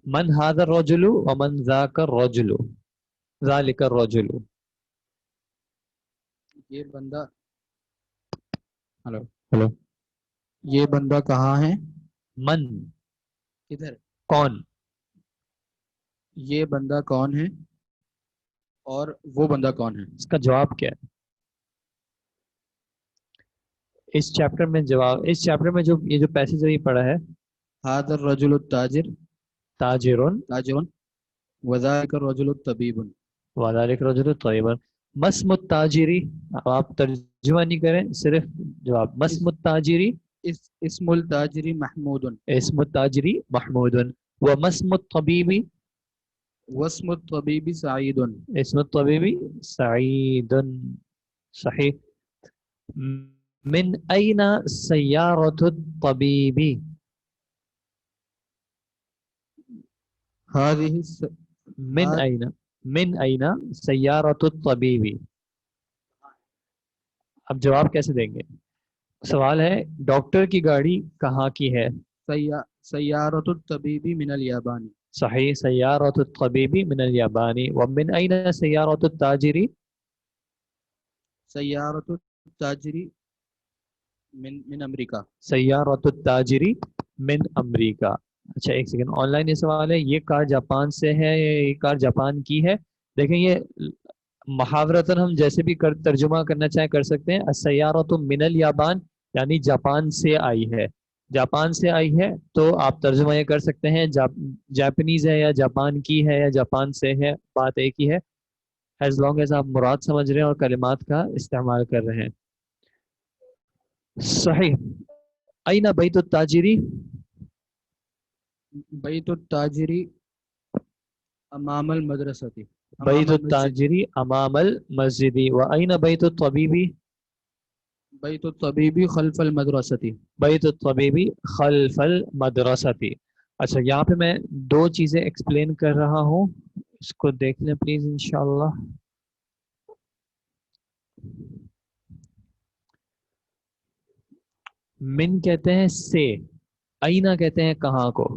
A: من ھذا الرجل ومن ذاک الرجل ذالک الرجل.
F: یہ بندہ
A: ہلو
F: یہ بندہ کہاں ہے؟
A: من
F: کدھر؟
A: کون.
F: یہ بندہ کون ہے اور وہ بندہ کون ہے؟
A: اس کا جواب کیا ہے؟ اس چیپٹر میں جو یہ جو پیسج ابھی پڑھا ہے
F: ھذا الرجل التاجر
A: تاجرون
F: وذاک الرجل الطبیب.
A: وذالک الرجل طیب. مسم التاجری آپ ترجمہ نہیں کریں صرف جواب. مسم التاجری
F: اسم التاجری محمود.
A: اسم التاجری محمود. ومسم الطبیبی
F: واسم الطبیب سعید.
A: اسم الطبیبی سعید. صحیح. من این سیارۃ الطبیب
F: هذه
A: من این سیارۃ الطبیب. اب جواب کیسے دیں گے؟ سوال ہے ڈاکٹر کی گاڑی کہاں کی ہے؟
F: سیارۃ الطبیب من الیابان.
A: صحیح، سیارۃ الطبیب من الیابانی. ومن این سیارۃ التاجری؟
F: سیارۃ التاجری من امریکہ.
A: سیارۃ التاجری من امریکہ. اچھا ایک سیکنڈ، آن لائن یہ سوال ہے یہ کار جاپان سے ہے یا یہ کار جاپان کی ہے؟ دیکھیں یہ محاورتاً ہم جیسے بھی ترجمہ کرنا چاہیں کر سکتے ہیں. السیارۃ من الیابان یعنی جاپان سے آئی ہے. جاپان سے آئی ہے تو آپ ترجمہ یہ کر سکتے ہیں جاپنیز ہے یا جاپان کی ہے یا جاپان سے ہے، بات ایک ہی ہے ایز لانگ ایز آپ مراد سمجھ رہے ہیں اور کلمات کا استعمال کر رہے ہیں. صحیح. این بیت التاجری؟
F: بیت التاجری امام المدرستی.
A: بیت التاجری امام المسجد. وَأَيْنَ بیت الطبیبی؟
F: بیت الطبیبی خلف المدرستی.
A: بیت الطبیبی خلف المدرستی. اچھا یہاں پہ میں دو چیزیں ایکسپلین کر رہا ہوں، اس کو دیکھ لیں پلیز انشاءاللہ. من کہتے ہیں سے، اینا کہتے ہیں کہاں کو.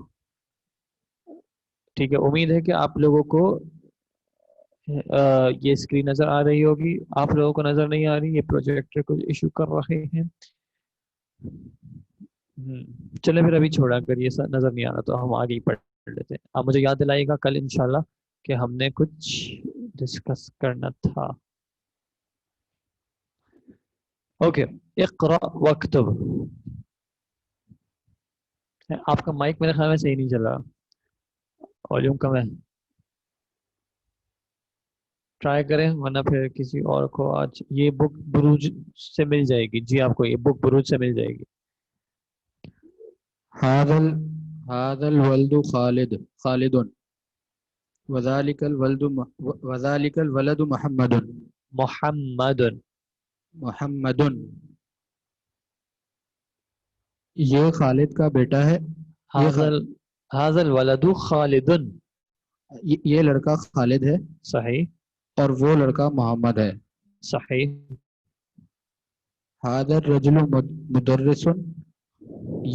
A: ٹھیک ہے، امید ہے کہ آپ لوگوں کو یہ اسکرین نظر آ رہی ہوگی. آپ لوگوں کو نظر نہیں آ رہی، یہ پروجیکٹر کو ایشو کر رہے ہیں. چلے پھر ابھی چھوڑا کر یہ نظر نہیں آ رہا تو ہم آگے ہی پڑھ لیتے ہیں. آپ مجھے یاد دلائیے گا کل انشاءاللہ کہ ہم نے کچھ ڈسکس کرنا تھا. اوکے اقرأ واکتب. آپ کا مائک میرے خیال میں صحیح نہیں چل رہا، والیوم کم ہے. ٹرائی کریں ورنہ پھر کسی اور کو. آج یہ بک بروج سے مل جائے گی. جی آپ کو یہ بک بروج سے مل جائے گی.
F: هذا الولد خالد وذلك الولد محمد. محمد یہ خالد کا بیٹا ہے.
A: هذا الولد خالد.
F: یہ لڑکا خالد ہے.
A: صحیح.
F: اور وہ لڑکا محمد ہے.
A: صحیح.
F: هذا الرجل مدرس.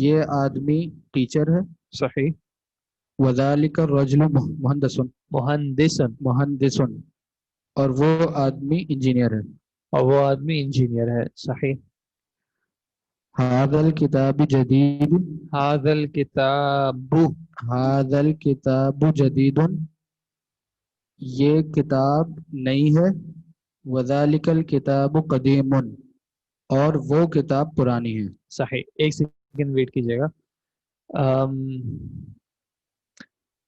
F: یہ آدمی ٹیچر ہے.
A: صحیح.
F: وذلك الرجل مہندس. اور وہ آدمی انجینئر ہے.
A: اور وہ آدمی انجینئر ہے. صحیح.
F: هذا الكتاب جدید.
A: هذا
F: الكتاب جدید. یہ کتاب نئی ہے. وذلك الكتاب قدیم. اور وہ کتاب پرانی ہے.
A: صحیح. ایک سیکنڈ ویٹ کیجیے گا.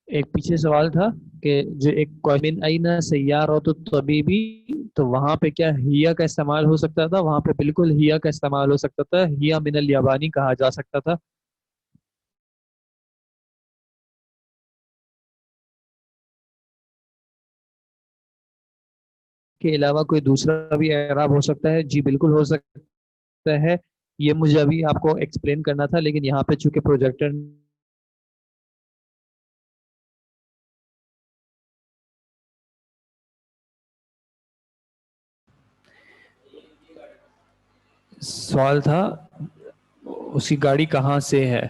A: ایک پیچھے سوال تھا کہ جو ایک من این سیارۃ الطبیبی، تو وہاں پہ کیا ہیا کا استعمال ہو سکتا تھا؟ وہاں پہ بالکل ہیا کا استعمال ہو سکتا تھا. ہیا من الیابانی کہا جا سکتا تھا. کے علاوہ کوئی دوسرا بھی اعراب ہو سکتا ہے؟ جی بالکل ہو سکتا ہے. یہ مجھے ابھی آپ کو ایکسپلین کرنا تھا لیکن یہاں پہ چونکہ پروجیکٹر سوال تھا اس کی گاڑی کہاں سے ہے.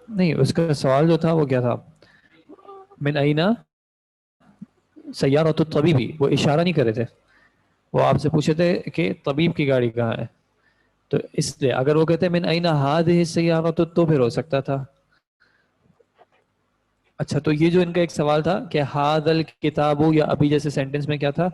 A: نہیں، اس کا سوال جو تھا وہ کیا تھا؟ من اینا سیارۃ الطبیبی. وہ اشارہ نہیں کر رہے تھے، وہ آپ سے پوچھے تھے کہ طبیب کی گاڑی کہاں ہے. تو اس لیے اگر وہ کہتے من اینا ہذہ السیارۃ تو پھر ہو سکتا تھا. اچھا تو یہ جو ان کا ایک سوال تھا کہ ھذا الکتاب، یا ابھی جیسے سینٹنس میں کیا تھا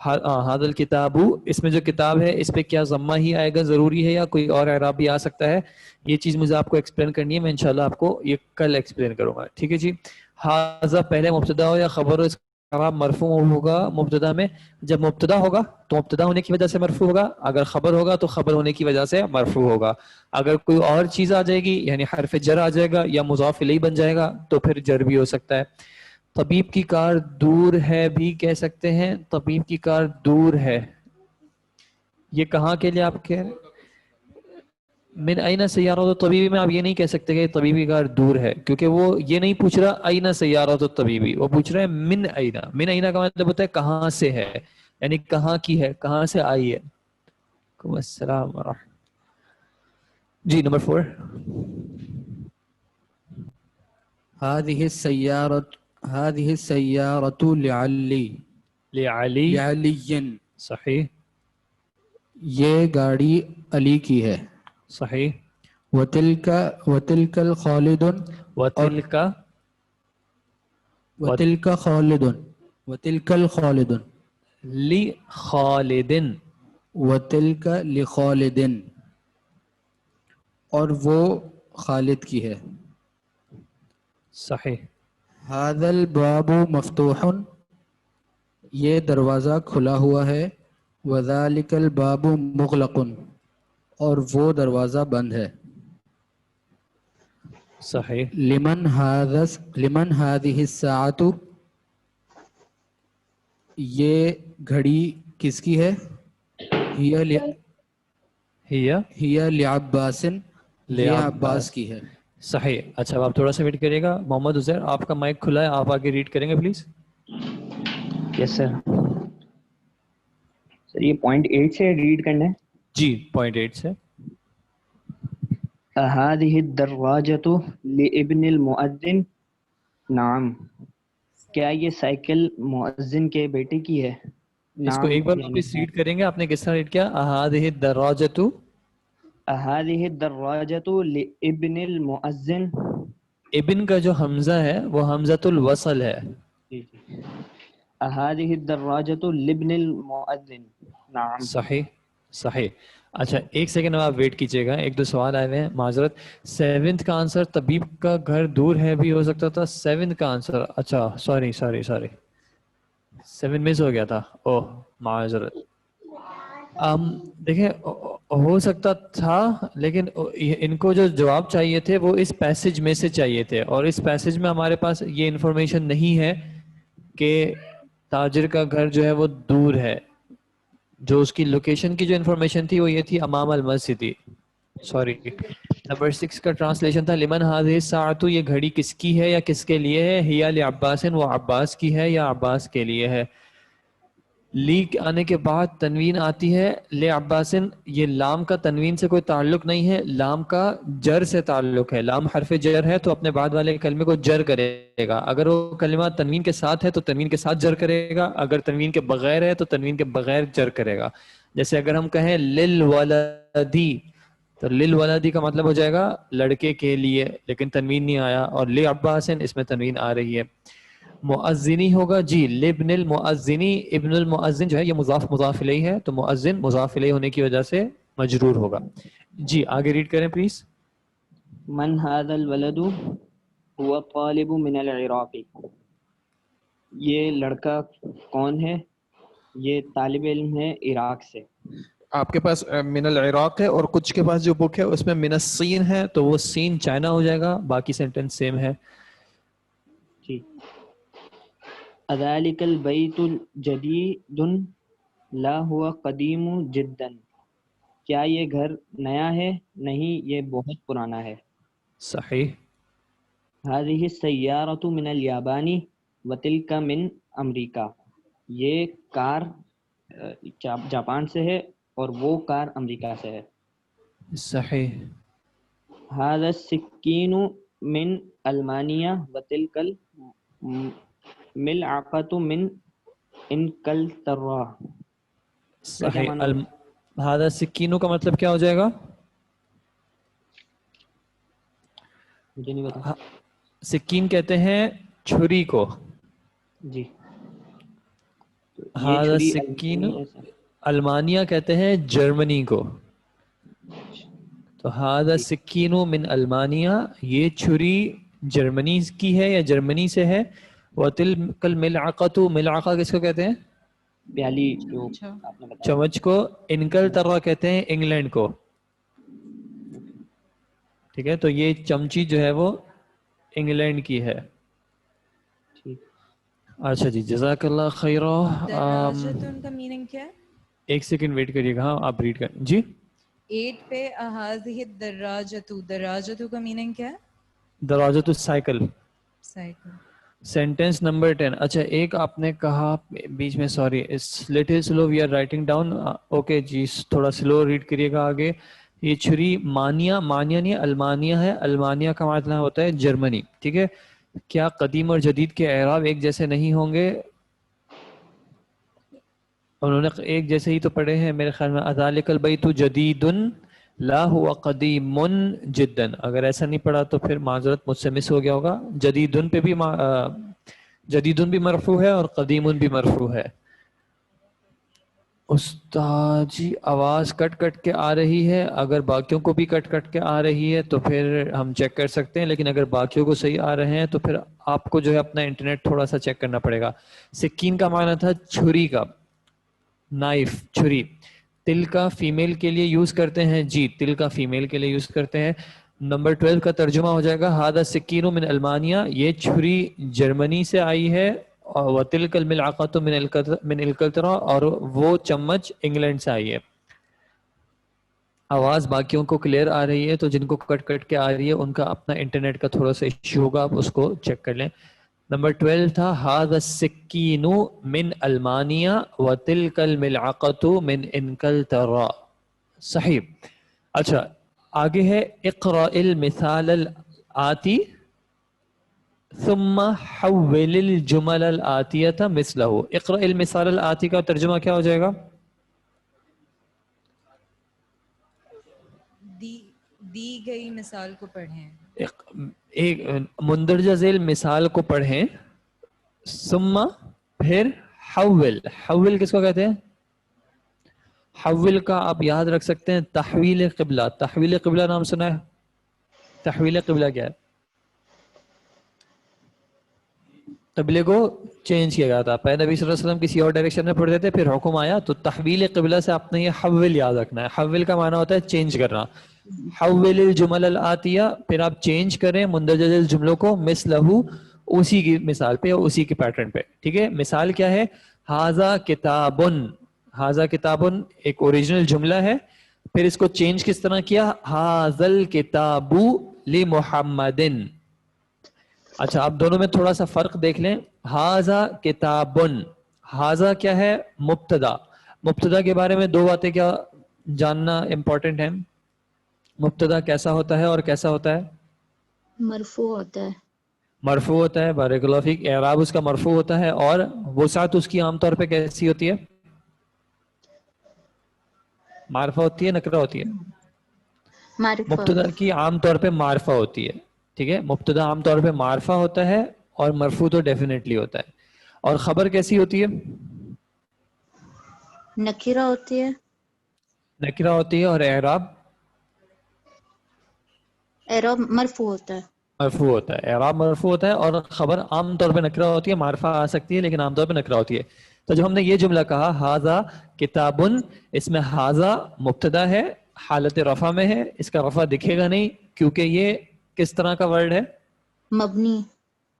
A: ھذا الکتاب، اس میں جو کتاب ہے اس پہ کیا ضمہ ہی آئے گا ضروری ہے یا کوئی اور اعراب بھی آ سکتا ہے؟ یہ چیز مجھے آپ کو ایکسپلین کرنی ہے. میں انشاءاللہ آپ کو یہ کل ایکسپلین کروں گا. ٹھیک ہے جی. ھذا پہلے مبتدا ہو یا خبر ہو، اس کا مرفوع ہوگا مبتدا میں. جب مبتدا ہوگا تو مبتدا ہونے کی وجہ سے مرفوع ہوگا، اگر خبر ہوگا تو خبر ہونے کی وجہ سے مرفوع ہوگا. اگر کوئی اور چیز آ جائے گی یعنی حرف جر آ جائے گا یا مضاف الیہ بن جائے گا تو پھر جر بھی ہو سکتا ہے. طبیب کی کار دور ہے بھی کہہ سکتے ہیں. طبیب کی کار دور ہے، یہ کہاں کے لیے آپ کہہ رہے ہیں؟ من اینا سیارۃ الطبیبی میں آپ یہ نہیں کہہ سکتے کہ طبیبی کار دور ہے، کیونکہ وہ یہ نہیں پوچھ رہا اینا سیارۃ الطبیبی، وہ پوچھ رہے ہیں من اینا. من اینا کا مطلب ہوتا ہے کہاں سے ہے، یعنی کہاں کی ہے، کہاں سے آئی ہے. وعلیکم السلام ورحمۃ. جی نمبر 4.
F: هذه السيارة لعلی
A: لعلی.
F: لعلی.
A: صحیح
F: یہ گاڑی علی کی ہے.
A: صحیح.
F: وتلك خالد
A: وتلک
F: وتلك خالد وتلك الخالد
A: لخالد.
F: وتلك لخالد اور وہ خالد کی ہے.
A: صحیح.
F: هذا الباب مفتوح یہ دروازہ کھلا ہوا ہے. وذلك الباب مغلق اور وہ دروازہ بند ہے.
A: صحیح.
F: لمن هذه الساعة یہ گھڑی کس کی ہے؟ ہی لعباس یہ عباس کی ہے.
A: صحیح. اچھا اب آپ تھوڑا سا ویٹ کریے گا. محمد عزیر آپ کا مائک کھلا ہے, آپ آگے ریڈ کریں گے پلیز.
J: یس سر. سر یہ پوائنٹ 8 سے ریڈ کرنا ہے.
A: جی پوائنٹ 8 سے.
J: هذه الدراجة لابن المؤذن. نعم کیا یہ سائیکل مؤذن کے بیٹے کی ہے؟
A: اس کو ایک بار واپس ریڈ کریں گے. آپ نے کس طرح ریڈ کیا؟ هذه الدراجة
J: هذه الدراجة لابن المؤذن.
A: ابن کا جو حمزہ ہے وہ حمزۃ الوصل ہے.
J: هذه الدراجة لابن المؤذن. نعم
A: صحیح. صحیح. اچھا ایک سیکنڈ آپ ویٹ کیجیے گا, ایک دو سوال آئے ہوئے ہیں, معذرت. 7th کا آنسر طبیب کا گھر دور ہے بھی ہو سکتا تھا. 7th کا آنسر اچھا سوری 7 مس ہو گیا تھا. اوہ معذرت. دیکھیں ہو سکتا تھا لیکن ان کو جو جواب چاہیے تھے وہ اس پیسج میں سے چاہیے تھے, اور اس پیسج میں ہمارے پاس یہ انفارمیشن نہیں ہے کہ تاجر کا گھر جو ہے وہ دور ہے. جو اس کی لوکیشن کی جو انفارمیشن تھی وہ یہ تھی امام المسجد تھی. سوری. نمبر 6 کا ٹرانسلیشن تھا لمن هذه الساعة یہ گھڑی کس کی ہے یا کس کے لیے ہے؟ ہی لعباس وہ عباس کی ہے یا عباس کے لیے ہے. لی آنے کے بعد تنوین آتی ہے. لعباسن یہ لام کا تنوین سے کوئی تعلق نہیں ہے, لام کا جر سے تعلق ہے. لام حرف جر ہے تو اپنے بعد والے کلمے کو جر کرے گا. اگر وہ کلمہ تنوین کے ساتھ ہے تو تنوین کے ساتھ جر کرے گا, اگر تنوین کے بغیر ہے تو تنوین کے بغیر جر کرے گا. جیسے اگر ہم کہیں للولدی تو للولدی کا مطلب ہو جائے گا لڑکے کے لیے, لیکن تنوین نہیں آیا. اور لعباسن اس میں تنوین آ رہی ہے. مؤذنی ہوگا جی لابن المؤذنی. ابن المؤذن جو ہے یہ مضاف مضاف الیہ ہے, تو مؤذن مضاف الیہ ہونے کی وجہ سے مجرور ہوگا. جی آگے ریڈ کریں پلیز.
J: من هذا الولد هو طالب من العراق. یہ لڑکا کون ہے؟ یہ طالب علم ہے عراق سے.
A: آپ کے پاس من العراق ہے اور کچھ کے پاس جو بک ہے اس میں من الصین ہے, تو وہ سین چائنا ہو جائے گا, باقی سینٹینس سیم ہے.
J: جی. ذلك البيت جديد لا هو قديم جدا. کیا یہ گھر نیا ہے؟ نہیں یہ بہت پرانا ہے.
A: صحیح.
J: هذه السيارة من اليابان وتلك من امریکہ. یہ کار جاپان سے ہے اور وہ کار امریکہ سے ہے.
A: صحیح.
J: هذا السكين من المانيا وتلك الملعقة من انگلترا.
A: صحیح. هذا سکینو کا مطلب کیا ہو جائے گا؟
J: مجھے نہیں پتا.
A: سکین کہتے ہیں چھری کو.
J: جی.
A: هذا سکین المانیہ کہتے ہیں جرمنی کو. تو هذا سکین من المانیہ یہ چھری جرمنی کی ہے یا جرمنی سے ہے. وتلک الملعقۃ ملعقہ کس کو کہتے ہیں؟
J: پیالی جو آپ نے بتایا.
A: چمچ کو. انگلترا کہتے ہیں انگلینڈ کو. ٹھیک ہے, تو یہ چمچی جو ہے وہ انگلینڈ کی ہے. اچھا جی جزاک اللہ خیرہ.
H: دراجتن کا میننگ کیا ہے؟
A: ایک سیکنڈ ویٹ کریے گا. ہاں آپ ریڈ کریں جی.
H: 8 پہ هذه الدراجۃ, دراجۃ کا میننگ کیا ہے؟
A: دراجۃ السائیکل.
H: سائیکل.
A: Sentence number 10. اچھا ایک آپ نے کہا بیچ میں, sorry, little slow we are writing down. Okay جی, تھوڑا سلو ریڈ کریے گا آگے. یہ چھری مانیا, مانیا نہیں المانیہ ہے. المانیہ کا مطلب ہوتا ہے جرمنی. ٹھیک ہے, کیا قدیم اور جدید کے اعراب ایک جیسے نہیں ہوں گے؟ انہوں نے ایک جیسے ہی تو پڑھے ہیں میرے خیال میں. اذالک البیت جدید لا هو قدیم جدا. اگر ایسا نہیں پڑھا تو پھر معذرت, مجھ سے مس ہو گیا ہوگا. جدیدن پہ بھی جدیدن بھی مرفوع ہے اور قدیمن بھی مرفوع ہے. استاد جی آواز کٹ کٹ کے آ رہی ہے. اگر باقیوں کو بھی کٹ کٹ کے آ رہی ہے تو پھر ہم چیک کر سکتے ہیں, لیکن اگر باقیوں کو صحیح آ رہے ہیں تو پھر آپ کو جو ہے اپنا انٹرنیٹ تھوڑا سا چیک کرنا پڑے گا. سکین کا معنی تھا چھری کا, نائف, چھری. تل کا فیمیل کے لیے یوز کرتے ہیں, جی تل کا فیمیل کے لیے یوز کرتے ہیں. نمبر 12 کا ترجمہ ہو جائے گا ہذا سکین من المانیہ, یہ چھری جرمنی سے آئی ہے. وَتِلْكَ الْمِلْعَقَةُ مِنْ إِنْگلترا, اور وہ چمچ انگلینڈ سے آئی ہے. آواز باقیوں کو کلیئر آ رہی ہے, تو جن کو کٹ کٹ کے آ رہی ہے ان کا اپنا انٹرنیٹ کا تھوڑا سا ایشو ہوگا, آپ اس کو چیک کر لیں. نمبر 12 تھا هذا السکین من المانیہ وتلک الملعقۃ من انگلترا. صحیح. اچھا آگے ہے اقرأ المثال الآتی ثم حول الجمل الآتیہ مثلہ. اقرأ المثال الآتی کا ترجمہ کیا ہو جائے گا؟
H: دی گئی مثال کو پڑھیں.
A: ایک مندرجہ ذیل مثال کو پڑھیں. ثم پھر حول. حول کس کو کہتے ہیں؟ حول کا آپ یاد رکھ سکتے ہیں تحویل قبلہ. تحویل قبلہ نام سنا ہے؟ تحویل قبلہ کیا ہے؟ قبلے کو چینج کیا گیا تھا. پہلے نبی صلی اللہ علیہ وسلم کسی اور ڈائریکشن میں پڑھتے تھے, پھر حکم آیا تو تحویل قبلہ سے آپ نے یہ حول یاد رکھنا ہے. حول کا معنی ہوتا ہے چینج کرنا. حول الجمل الآتیہ, پھر آپ چینج کریں مندرجہ ذیل جملوں کو مثلہ, اسی کی مثال پہ اور اسی کی پیٹرن پہ. ٹھیک ہے, مثال کیا ہے؟ ھذا کتابن. ھذا کتابن ایک اوریجنل جملہ ہے, پھر اس کو چینج کس طرح کیا؟ ھذا الکتاب لمحمدن. اچھا آپ دونوں میں تھوڑا سا فرق دیکھ لیں. ھذا کتابن, ھذا کیا ہے؟ مبتدا. مبتدا کے بارے میں دو باتیں کیا جاننا امپورٹنٹ ہیں. مبتدا کیسا ہوتا ہے اور کیسا ہوتا ہے؟
K: مرفوع ہوتا ہے.
A: مرفوع ہوتا ہے. بارک اللہ فیک. اعراب اس کا مرفوع ہوتا ہے, اور وسعت اس کی عام طور پہ کیسی ہوتی ہے؟ معرفہ ہوتی ہے, نکرہ ہوتی ہے؟ مبتدا کی عام طور پہ معرفہ ہوتی ہے. ٹھیک ہے, مبتدا عام طور پہ معرفہ ہوتا ہے, اور مرفوع تو ڈیفینیٹلی ہوتا ہے. اور خبر کیسی ہوتی ہے؟
K: نکرہ ہوتی ہے.
A: نکرہ ہوتی ہے. اور اعراب؟
K: اعراب مرفوع ہوتا ہے.
A: مرفوع ہوتا ہے. اعراب مرفوع ہوتا ہے, اور خبر عام طور پہ نکرہ ہوتی ہے. معرفہ آ سکتی ہے لیکن عام طور پہ نکرہ ہوتی ہے. تو جب ہم نے یہ جملہ کہا ھذا کتابن, اس میں ھذا مبتدا ہے, حالت رفع میں ہے. اس کا رفع دکھے گا نہیں کیونکہ یہ کس طرح کا ورڈ ہے؟
K: مبنی.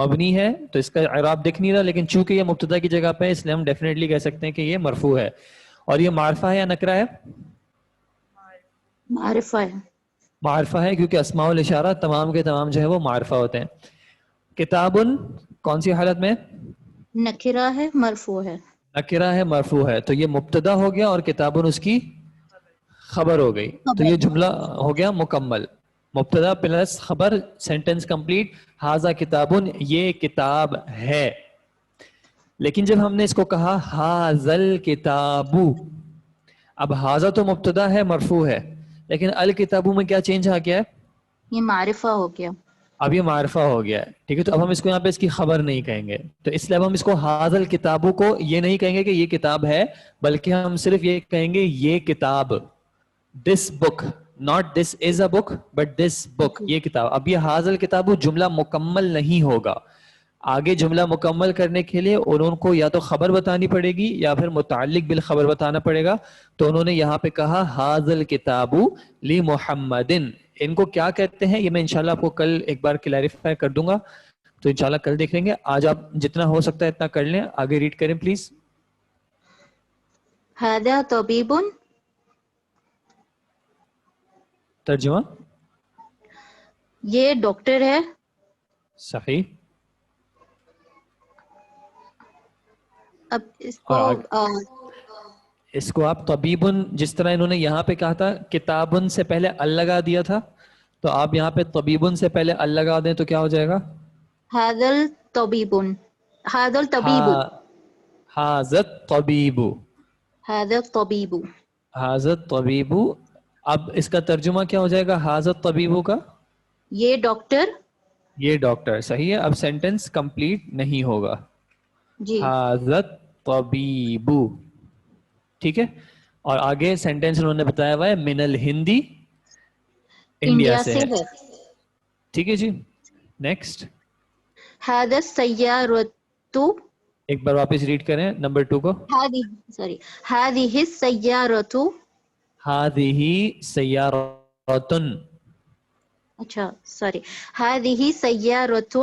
A: مبنی ہے, تو اس کا اعراب دکھ نہیں رہا, لیکن چونکہ یہ مبتدا کی جگہ پہ, اس لیے ہم ڈیفینیٹلی کہہ سکتے ہیں کہ یہ مرفوع ہے. اور یہ معرفہ ہے یا نکرہ ہے؟
K: معرفہ ہے.
A: معرفہ ہے, کیونکہ اسماء الاشارہ تمام کے تمام جو ہے وہ معرفہ ہوتے ہیں. کتابن کون سی حالت میں؟
K: نکرہ ہے, مرفوع ہے.
A: نکرہ ہے, مرفوع ہے. تو یہ مبتدا ہو گیا, اور کتابن اس کی خبر ہو گئی. تو یہ جملہ ہو گیا مکمل. مبتدا پلس خبر, سینٹنس کمپلیٹ. ھذا کتابن, یہ کتاب ہے. لیکن جب ہم نے اس کو کہا ھذا الکتاب, اب ھذا تو مبتدا ہے, مرفوع ہے, لیکن الکتابو میں کیا چینج آ گیا ہے؟
K: یہ معرفہ ہو گیا.
A: اب یہ معرفہ ہو گیا ہے. ٹھیک ہے, تو اب ہم اس کو یہاں پہ اس کی خبر نہیں کہیں گے. تو اس لیے اب ہم اس کو ھذا الکتابو کو یہ نہیں کہیں گے کہ یہ کتاب ہے, بلکہ ہم صرف یہ کہیں گے یہ کتاب, دس بک, not this is a book but this بک, یہ کتاب. اب یہ ھذا الکتابو جملہ مکمل نہیں ہوگا. آگے جملہ مکمل کرنے کے لیے انہوں کو یا تو خبر بتانی پڑے گی یا پھر متعلق بالخبر بتانا پڑے گا. تو انہوں نے یہاں پہ کہا ھذا الکتاب لمحمدن. ان کو کیا کہتے ہیں یہ میں انشاءاللہ آپ کو کل ایک بار کلیریفائی کر دوں گا, تو انشاءاللہ کل دیکھ لیں گے. آج آپ جتنا ہو سکتا ہے اتنا کر لیں. آگے ریڈ کریں پلیز.
K: ھذا طبیب.
A: ترجمہ؟
K: یہ ڈاکٹر ہے.
A: صحیح.
K: اب اس کو
A: اس کو آپ طبیبن، جس طرح انہوں نے یہاں پہ کہا تھا کتابن سے پہلے ال لگا دیا تھا، تو آپ یہاں پہ طبیبن سے پہلے ال لگا دیں تو کیا ہو جائے گا؟
K: حاضل طبیبن، حاضل طبیب،
A: حاضت طبیب،
K: حاضل طبیب،
A: حاضت طبیب. اب اس کا ترجمہ کیا ہو جائے گا حاضت طبیبو کا؟
K: یہ ڈاکٹر.
A: یہ ڈاکٹر، صحیح ہے. اب سینٹنس کمپلیٹ نہیں ہوگا.
K: جی
A: حاضت طبیبو، ٹھیک ہے. اور آگے سینٹنس انہوں نے بتایا ہوا ہے من الہندی، انڈیا سے ہے. ٹھیک ہے جی. نیکسٹ.
K: هذا السيارة،
A: ایک بار واپس ریڈ کریں نمبر 2 کو.
K: هذه السيارة،
A: هذه سيارة.
K: اچھا سوری، هذه سيارة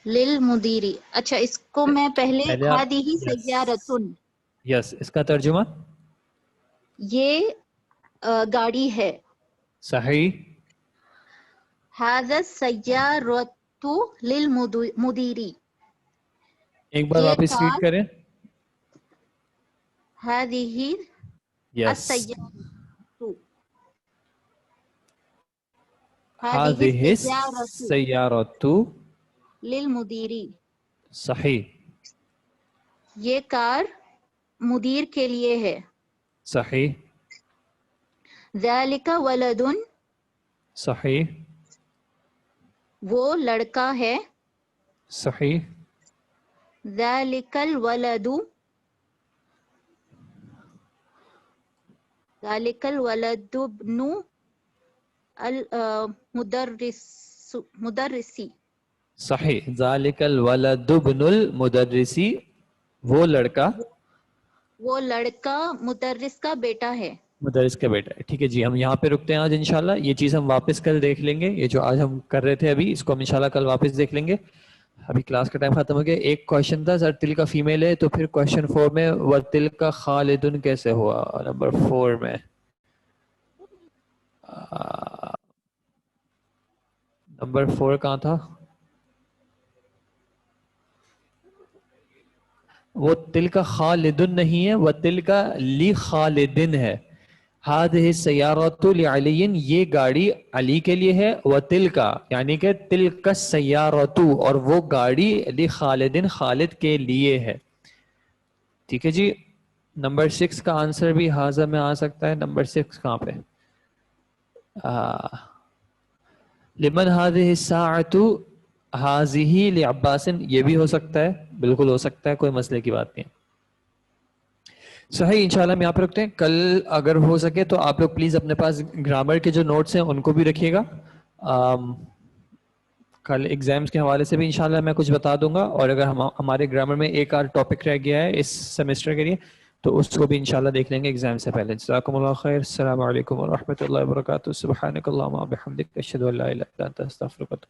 K: للمدير. اچھا اس کو میں پہلے هذه سيارة،
A: یس، اس کا ترجمہ
K: یہ گاڑی ہے.
A: صحیح.
K: هذا السيارة للمدير.
A: ایک بار واپس ریڈ کریں.
K: هذه السيارة،
A: هذه السيارة
K: للمدير.
A: صحیح.
K: یہ کار مدیر کے لیے ہے.
A: صحیح.
K: ذلك ولد،
A: صحیح.
K: وہ لڑکا ہے.
A: صحیح.
K: ذلك الولد، ذلك الولد ابن المدرس.
A: صحیح. ذالک الولد ابن المدرسی، وہ لڑکا
K: مدرس کا بیٹا ہے.
A: مدرس کا بیٹا ہے. ٹھیک ہے جی، ہم یہاں پہ رکتے ہیں آج انشاءاللہ. یہ چیز ہم واپس کل دیکھ لیں گے. یہ جو آج ہم کر رہے تھے ابھی، اس کو ہم انشاءاللہ کل واپس دیکھ لیں گے. ابھی کلاس کا ٹائم ختم ہو گیا. ایک کوشچن تھا سر، تل کا فیمیل ہے، تو پھر کوشچن 4 میں وَتِل کا خالدن کیسے ہوا؟ نمبر 4 میں نمبر 4 کہاں تھا؟ وہ تل کا خالدن نہیں ہے، وہ تل کا لی خالدن ہے. هذه السيارة لعلی، یہ گاڑی علی کے لیے ہے. وتل کا یعنی کہ تلک السيارة، اور وہ گاڑی لخالدن، خالد کے لیے ہے. ٹھیک ہے جی. نمبر 6 کا آنسر بھی حاضر میں آ سکتا ہے. نمبر 6 کہاں پہ؟ لمن هذه الساعة، هذه لعباس، یہ بھی ہو سکتا ہے، بالکل ہو سکتا ہے، کوئی مسئلے کی بات نہیں. صحیح. انشاءاللہ ہم یہاں پہ رکھتے ہیں. کل اگر ہو سکے تو آپ لوگ پلیز اپنے پاس گرامر کے جو نوٹس ہیں ان کو بھی رکھیے گا. کل ایگزامس کے حوالے سے بھی انشاءاللہ میں کچھ بتا دوں گا. اور اگر ہمارے گرامر میں ایک آدھ ٹاپک رہ گیا ہے اس سیمسٹر کے لیے تو اس کو بھی انشاءاللہ دیکھ لیں گے ایگزام سے پہلے. جزاکم اللہ خیر. السلام علیکم ورحمۃ اللہ وبرکاتہ. سبحانک اللہم وبحمدک، اشہد ان لا الہ الا انت، استغفرک.